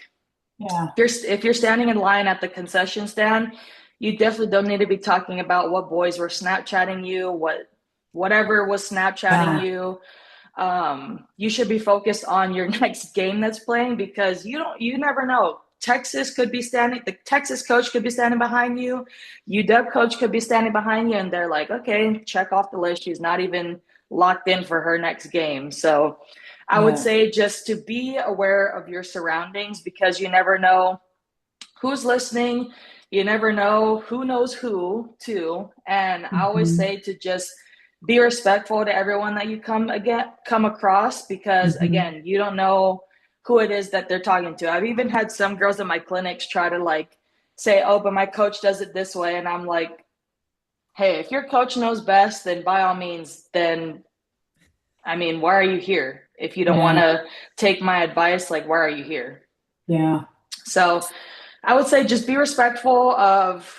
Yeah. if you're standing in line at the concession stand, you definitely don't need to be talking about what boys were Snapchatting you, whatever was Snapchatting you. You should be focused on your next game that's playing because you never know. The Texas coach could be standing behind you. UW coach could be standing behind you, and they're like, okay, check off the list. She's not even locked in for her next game. So I would say just to be aware of your surroundings because you never know who's listening. You never know who knows who too. And I always say to just be respectful to everyone that you come across because again, you don't know who it is that they're talking to. I've even had some girls in my clinics try to like say, oh, but my coach does it this way. And I'm like, hey, if your coach knows best, then by all means, then I mean, why are you here? If you don't want to take my advice, like, why are you here? Yeah. So I would say just be respectful of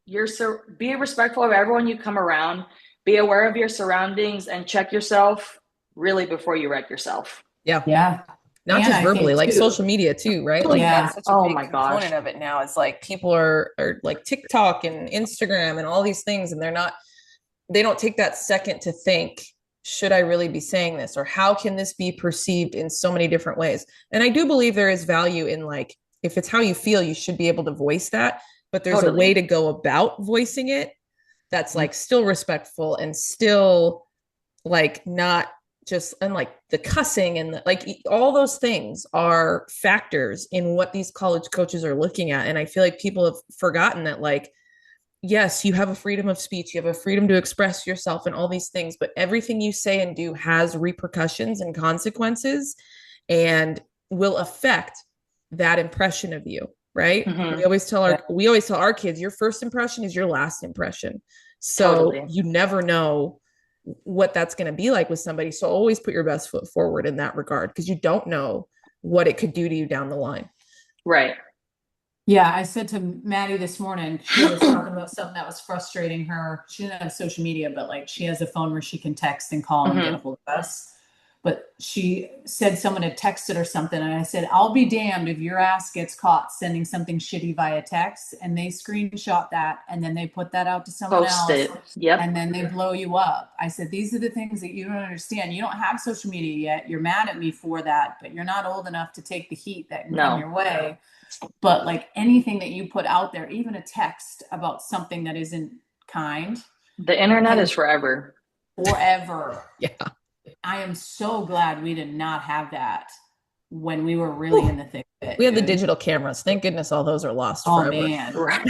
everyone you come around, be aware of your surroundings and check yourself really before you wreck yourself. Yeah. Yeah. Not just verbally, like social media too, right? Like that's such a big component of it now. It's like people are like TikTok and Instagram and all these things, and they don't take that second to think, should I really be saying this? Or how can this be perceived in so many different ways? And I do believe there is value in like, if it's how you feel, you should be able to voice that. But there's a way to go about voicing it that's like still respectful and still like not just, and like the cussing and like all those things are factors in what these college coaches are looking at. And I feel like people have forgotten that, like, yes, you have a freedom of speech, you have a freedom to express yourself and all these things, but everything you say and do has repercussions and consequences and will affect that impression of you, right? We always tell our kids, your first impression is your last impression. So you never know what that's going to be like with somebody. So always put your best foot forward in that regard because you don't know what it could do to you down the line. Right. Yeah, I said to Maddie this morning, she was talking about something that was frustrating her. She didn't have social media, but like she has a phone where she can text and call and get a hold of us. but she said someone had texted or something. And I said, I'll be damned if your ass gets caught sending something shitty via text. And they screenshot that and then they put that out to someone Post else. it. Yep. And then they blow you up. I said, these are the things that you don't understand. You don't have social media yet. You're mad at me for that, but you're not old enough to take the heat that can come your way. But like anything that you put out there, even a text about something that isn't kind. The internet is forever. Forever. Yeah. I am so glad we did not have that when we were really in the thick of it. We had the digital cameras. Thank goodness all those are lost forever. Man. Right.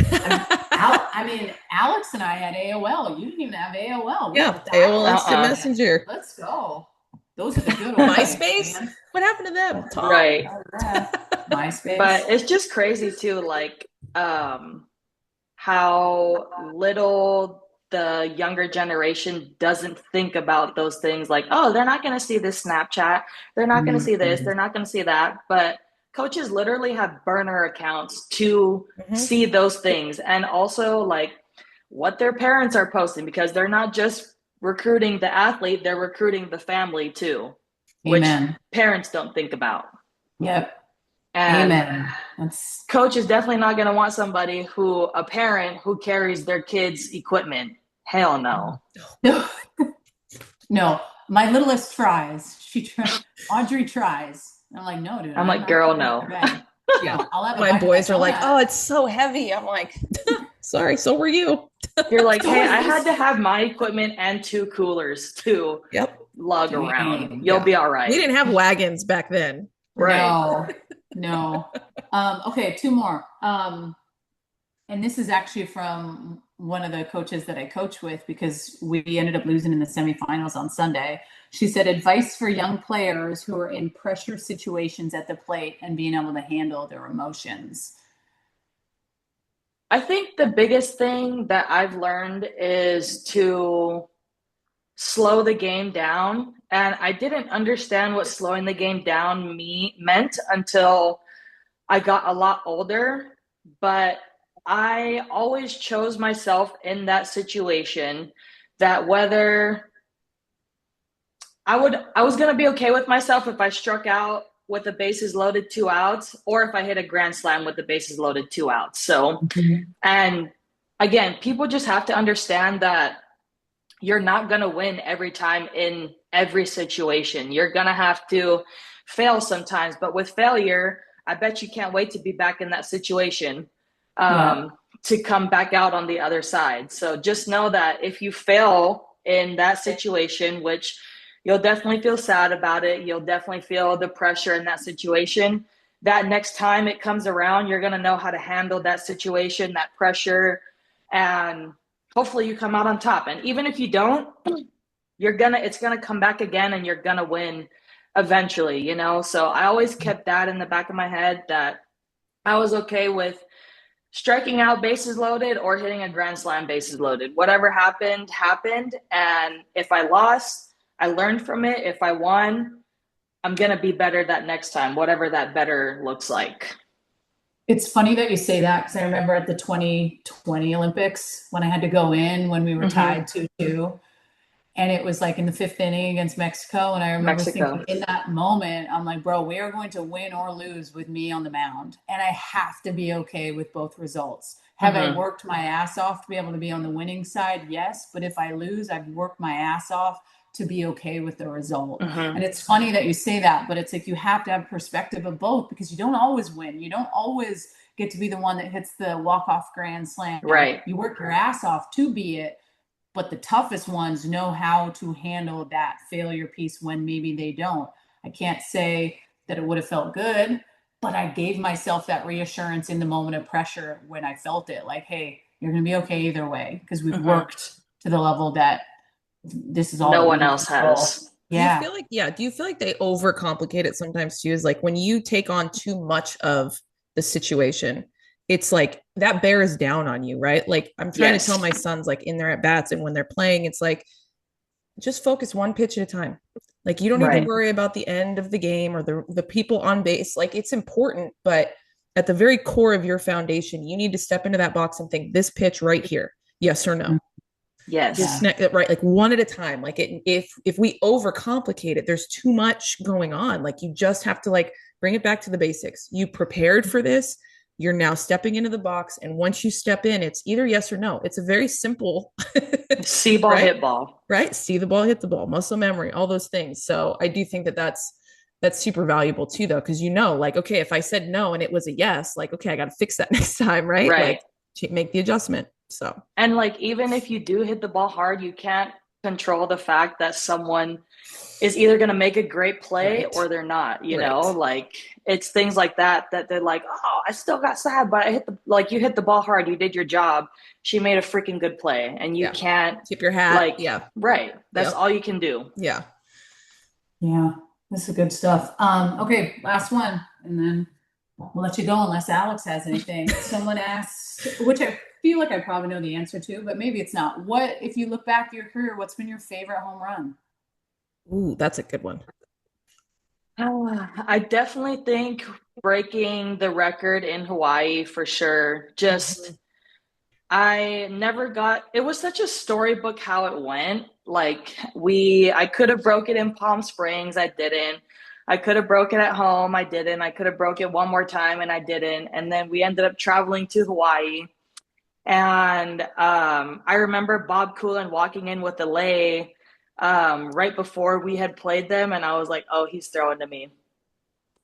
I mean, Alex and I had AOL. You didn't even have AOL. Yeah, AOL Instant Messenger. Let's go. Those are the good ones. MySpace? What happened to them? Tom? Right. MySpace. But it's just crazy too, like how little the younger generation doesn't think about those things, like, oh, they're not going to see this Snapchat, they're not going to see this, they're not going to see that. But coaches literally have burner accounts to see those things, and also like what their parents are posting, because they're not just recruiting the athlete, they're recruiting the family too. Amen. Which parents don't think about. Yep. And Amen. coach is definitely not going to want somebody a parent who carries their kids' equipment. Hell no. No, my littlest tries. Audrey tries. I'm like, no, dude. I'm like, girl, no. Yeah. My boys are like, oh, it's so heavy. I'm like, sorry, so were you. You're like, hey, I had to have my equipment and 2 coolers to lug around. You'll be all right. We didn't have wagons back then. Right. No. Okay, 2 more. And this is actually from one of the coaches that I coach with, because we ended up losing in the semifinals on Sunday. She said, advice for young players who are in pressure situations at the plate and being able to handle their emotions. I think the biggest thing that I've learned is to slow the game down. And I didn't understand what slowing the game down meant until I got a lot older. But I always chose myself in that situation, that whether I was going to be okay with myself if I struck out with the bases loaded 2 outs, or if I hit a grand slam with the bases loaded 2 outs. So, and again, people just have to understand that you're not going to win every time in every situation. You're going to have to fail sometimes, but with failure, I bet you can't wait to be back in that situation, to come back out on the other side. So just know that if you fail in that situation, which you'll definitely feel sad about it, you'll definitely feel the pressure in that situation, that next time it comes around, you're going to know how to handle that situation, that pressure, and hopefully you come out on top. And even if you don't, it's going to come back again, and you're going to win eventually, you know? So I always kept that in the back of my head, that I was okay with striking out bases loaded or hitting a grand slam bases loaded. Whatever happened. And if I lost, I learned from it. If I won, I'm going to be better that next time, whatever that better looks like. It's funny that you say that, because I remember at the 2020 Olympics when I had to go in when we were tied 2-2, and it was like in the 5th inning against Mexico. And I remember thinking in that moment, I'm like, bro, we are going to win or lose with me on the mound. And I have to be okay with both results. Have I worked my ass off to be able to be on the winning side? Yes. But if I lose, I've worked my ass off to be okay with the result. And it's funny that you say that, but it's like you have to have perspective of both, because you don't always win. You don't always get to be the one that hits the walk-off grand slam. Right. You work your ass off to be it, but the toughest ones know how to handle that failure piece when maybe they don't. I can't say that it would have felt good, but I gave myself that reassurance in the moment of pressure when I felt it, like, hey, you're going to be okay either way, because we've worked to the level that this is all no one else has. Yeah. Do you feel like they overcomplicate it sometimes too? Is like when you take on too much of the situation, it's like that bears down on you, right? Like I'm trying to tell my sons, like in their at bats and when they're playing, it's like, just focus one pitch at a time. Like you don't need to worry about the end of the game or the people on base. Like it's important, but at the very core of your foundation, you need to step into that box and think this pitch right here, yes or no. Yes. right, like one at a time. Like if we overcomplicate it, there's too much going on. Like you just have to like bring it back to the basics. You prepared for this, you're now stepping into the box, and once you step in, it's either yes or no. It's a very simple See ball, right, hit ball. right, see the ball, hit the ball, muscle memory, all those things. So I do think that that's super valuable too, though, because like, okay, if I said no and it was a yes, like, okay, I got to fix that next time, right? Right. Like make the adjustment. So And like even if you do hit the ball hard, you can't control the fact that someone is either going to make a great play right, or they're not, right, like it's things like that they're like, oh, I still got sad, but you hit the ball hard, you did your job, she made a freaking good play, and you yeah, can't tip your hat, like, yeah, right, that's yep, all you can do. yeah. Yeah, this is good stuff. Okay, last one, and then we'll let you go unless Alex has anything. Someone asks, which I feel like I probably know the answer to, but maybe it's not. What, if you look back at your career, what's been your favorite home run? Ooh, that's a good one. I definitely think breaking the record in Hawaii for sure. Just Mhm. I never got, it was such a storybook how it went. Like I could have broke it in Palm Springs, I didn't. I could have broke it at home, I didn't. I could have broke it one more time and I didn't. And then we ended up traveling to Hawaii. And I remember Bob Coolin walking in with a lay right before we had played them, and I was like, "Oh, he's throwing to me."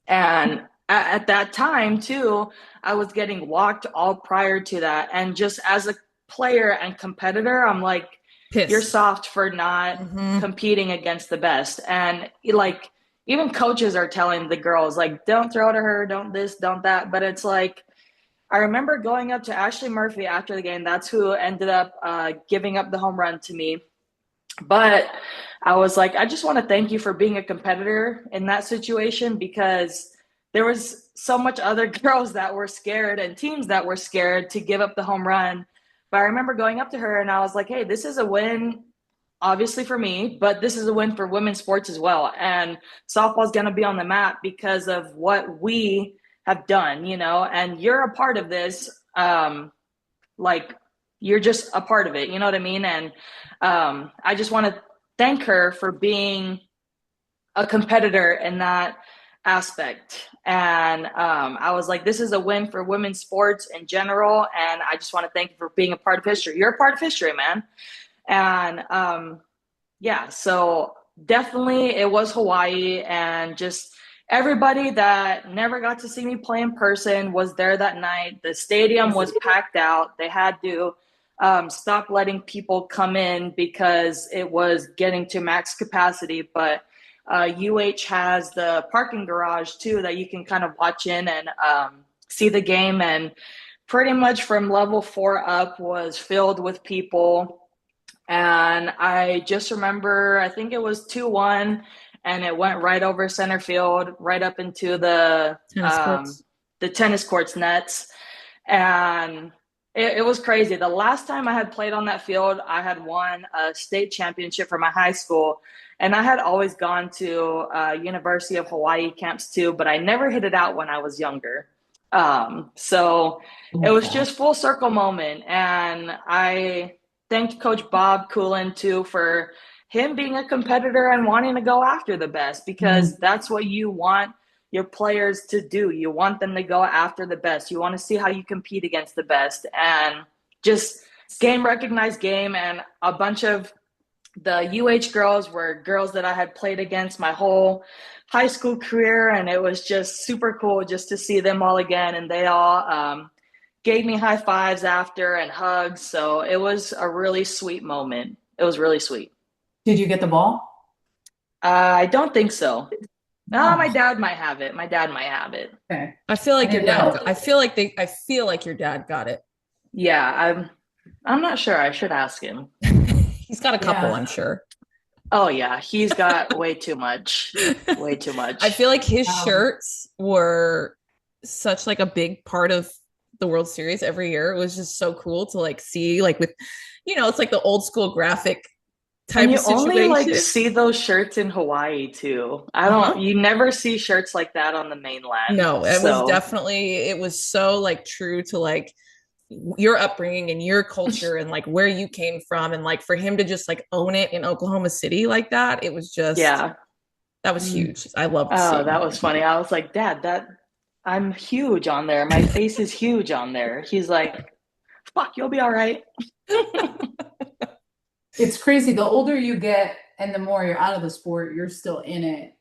And at that time too, I was getting walked all prior to that, and just as a player and competitor, I'm like, "You're Pissed. soft for not Hmm. competing against the best." And like even coaches are telling the girls like, "Don't throw to her, don't this, don't that." But it's like I remember going up to Ashley Murphy after the game. That's who ended up giving up the home run to me. But I was like, I just want to thank you for being a competitor in that situation, because there was so much other girls that were scared and teams that were scared to give up the home run. But I remember going up to her and I was like, hey, this is a win, obviously for me, but this is a win for women's sports as well. And softball is going to be on the map because of what we have done, and you're a part of this. Like you're just a part of it, you know what I mean? And I just want to thank her for being a competitor in that aspect. And I was like, this is a win for women's sports in general. And I just want to thank you for being a part of history. You're a part of history, man. And yeah, so definitely it was Hawaii, and just everybody that never got to see me play in person was there that night. The stadium was packed out. They had to stop letting people come in because it was getting to max capacity. But UH has the parking garage too that you can kind of watch in and see the game. And pretty much from level 4 up was filled with people. And I just remember, I think it was 2-1, and it went right over center field, right up into Tennis courts. the tennis courts nets. And it was crazy. The last time I had played on that field, I had won a state championship for my high school. And I had always gone to University of Hawaii camps too, but I never hit it out when I was younger. So it was just full circle moment. And I thanked Coach Bob Coolin too for him being a competitor and wanting to go after the best, because that's what you want your players to do. You want them to go after the best. You want to see how you compete against the best. And just game recognized game. And a bunch of the UH girls were girls that I had played against my whole high school career. And it was just super cool just to see them all again. And they all gave me high fives after and hugs. So it was a really sweet moment. It was really sweet. Did you get the ball? I don't think so. No. My dad might have it. My dad might have it. Okay. I feel like I your didn't dad. know. I feel like your dad got it. Yeah, I'm not sure. I should ask him. He's got a couple, Yeah. I'm sure. Oh yeah, he's got way too much. Way too much. I feel like his shirts were such like a big part of the World Series every year. It was just so cool to like see, like with, it's like the old school graphic type And you of only like situation. see those shirts in Hawaii too. Uh-huh. You never see shirts like that on the mainland. No, it was So definitely, it was so like true to like, your upbringing and your culture and like where you came from, and like for him to just like own it in Oklahoma City like that, it was just Yeah. that was huge. I loved Oh, seeing that that. was funny. I was like, Dad, that I'm huge on there. My face is huge on there. He's like, fuck, you'll be all right. It's crazy. The older you get and the more you're out of the sport, you're still in it.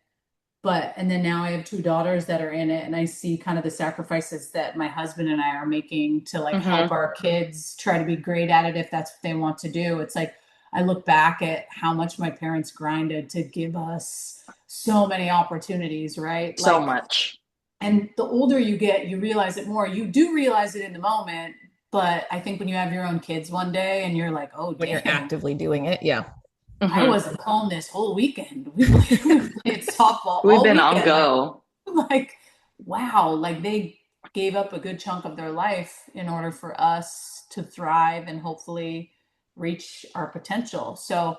But, and then now I have two daughters that are in it, and I see kind of the sacrifices that my husband and I are making to like help Mm-hmm. our kids try to be great at it if that's what they want to do. It's like I look back at how much my parents grinded to give us so many opportunities, right? So Like, much. and the older you get, you realize it more. You do realize it in the moment, but I think when you have your own kids one day and you're like, oh, When you're damn, actively doing it. Yeah. I Mm-hmm. wasn't home this whole weekend. We played softball We've all been on weekend. go. Like, wow, like they gave up a good chunk of their life in order for us to thrive and hopefully reach our potential. So,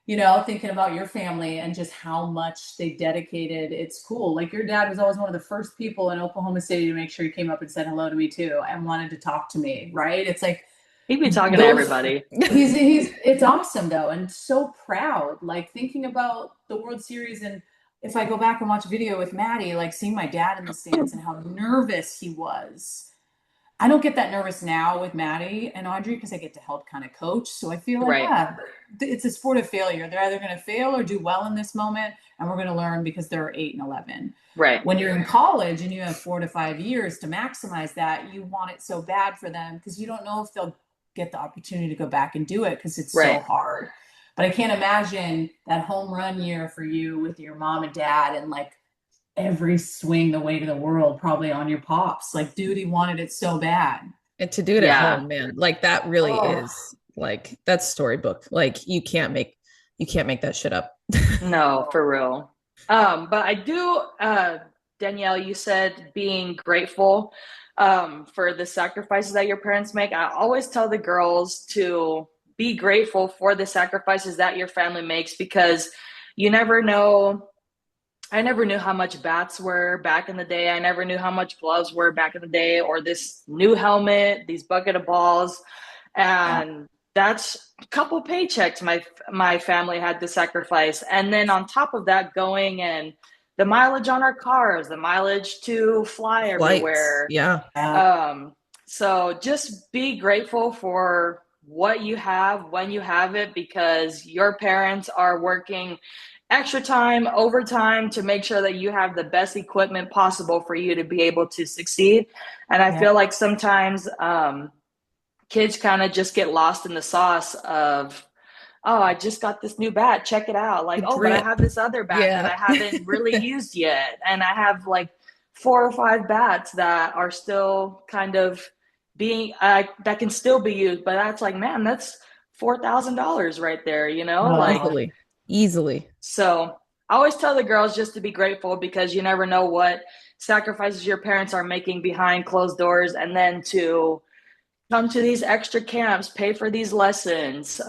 thinking about your family and just how much they dedicated, it's cool. Like your dad was always one of the first people in Oklahoma City to make sure he came up and said hello to me too and wanted to talk to me, right? It's like He'd be talking to those everybody. he's it's awesome though, and so proud, like thinking about the World Series. And if I go back and watch a video with Maddie, like seeing my dad in the stands and how nervous he was. I don't get that nervous now with Maddie and Audrey because I get to help kind of coach. So I feel like, Right. it's a sport of failure. They're either going to fail or do well in this moment, and we're going to learn because they're 8 and 11. Right. When you're in college and you have 4 to 5 years to maximize that, you want it so bad for them because you don't know if they'll get the opportunity to go back and do it because it's so Right. hard. But I can't imagine that home run year for you with your mom and dad and like every swing the weight of the world probably on your pops. Like, dude, he wanted it so bad. And to do it at Yeah. home, man, like that really Oh, is like that's storybook. Like you can't make that shit up. No, for real. But I do, Danielle, you said being grateful for the sacrifices that your parents make. I always tell the girls to be grateful for the sacrifices that your family makes because you never know. I never knew how much bats were back in the day. I never knew how much gloves were back in the day, or this new helmet, these bucket of balls. yeah. And that's a couple paychecks my family had to sacrifice. And then on top of that, going and the mileage on our cars, the mileage to fly Flights. everywhere. Yeah. So just be grateful for what you have when you have it because your parents are working extra time, overtime to make sure that you have the best equipment possible for you to be able to succeed. And I feel like sometimes kids kind of just get lost in the sauce of, oh, I just got this new bat. Check it out. Like, oh, but I have this other bat that I haven't really used yet. And I have like 4 or 5 bats that are still kind of being, that can still be used. But that's like, man, that's $4,000 right there, like Easily. so I always tell the girls just to be grateful because you never know what sacrifices your parents are making behind closed doors and then to come to these extra camps, pay for these lessons.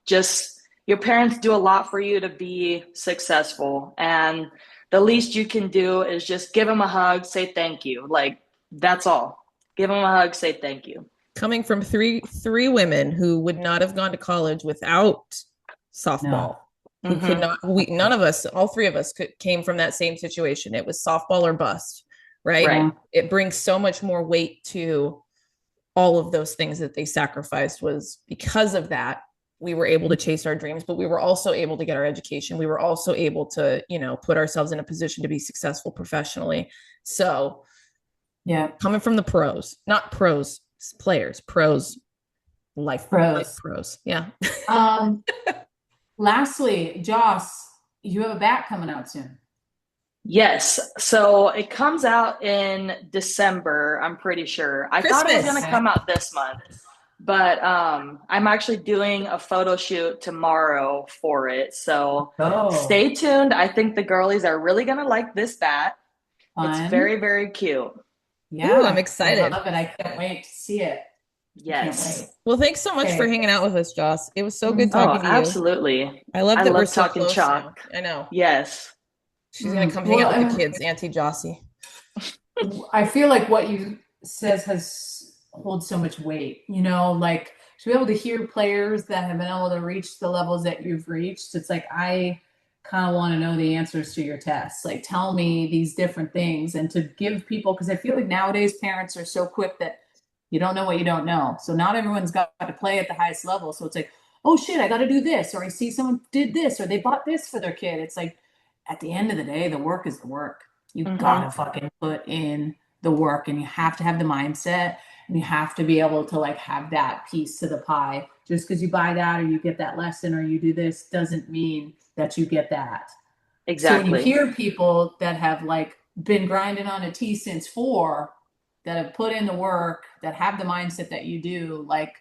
Just your parents do a lot for you to be successful. And the least you can do is just give them a hug, say thank you. Like that's all. Give them a hug, say thank you. Coming from three women who would not have gone to college without softball. No. Who could not, none of us, all 3 of us came from that same situation. It was softball or bust, right? It brings so much more weight to all of those things that they sacrificed. Was because of that, we were able to chase our dreams, but we were also able to get our education. We were also able to, put ourselves in a position to be successful professionally. So yeah, coming from the pros, not pros, players, pros, life pros. Yeah. Lastly, Joss, you have a bat coming out soon. Yes. So it comes out in December, I'm pretty sure. I thought it was going to come out this month, but I'm actually doing a photo shoot tomorrow for it. So stay tuned. I think the girlies are really going to like this bat. Fun. It's very, very cute. Yeah. Ooh, I'm excited. I love it. I can't wait to see it. Yes. Well, thanks so much for hanging out with us, Joss. It was so good talking to you. Absolutely. I love that we're so talking close chalk. now. I know. Yes. She's gonna come hang out with the kids, Auntie Jossie. I feel like what you says has holds so much weight, you know, like to be able to hear players that have been able to reach the levels that you've reached. It's like, I kind of want to know the answers to your tests. Like, tell me these different things, and to give people, because I feel like nowadays parents are so quick that you don't know what you don't know. So not everyone's got to play at the highest level. So it's like, oh shit, I got to do this, or I see someone did this, or they bought this for their kid. It's like, at the end of the day, the work is the work. You gotta fucking put in the work, and you have to have the mindset, and you have to be able to like have that piece to the pie. Just because you buy that or you get that lesson or you do this doesn't mean that you get that. Exactly. So when you hear people that have like been grinding on a T since 4, that have put in the work, that have the mindset that you do, like,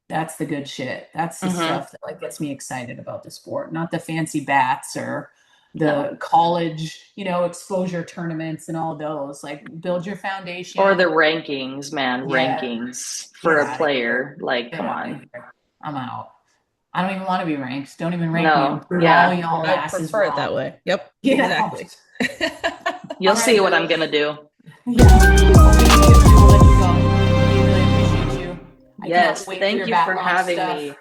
that's the good shit. That's the stuff that like gets me excited about the sport, not the fancy bats or the college, you know, exposure tournaments and all those. Like, build your foundation. Or the rankings, man. Rankings for a player. Like, come on. I'm out. I don't even want to be ranked. Don't even rank me. I'm all y'all I asses prefer wrong. it that way. Yep. Get exactly. You'll see what I'm gonna do. Yeah. We'll let you go. We really appreciate you. Yes, thank you for having me.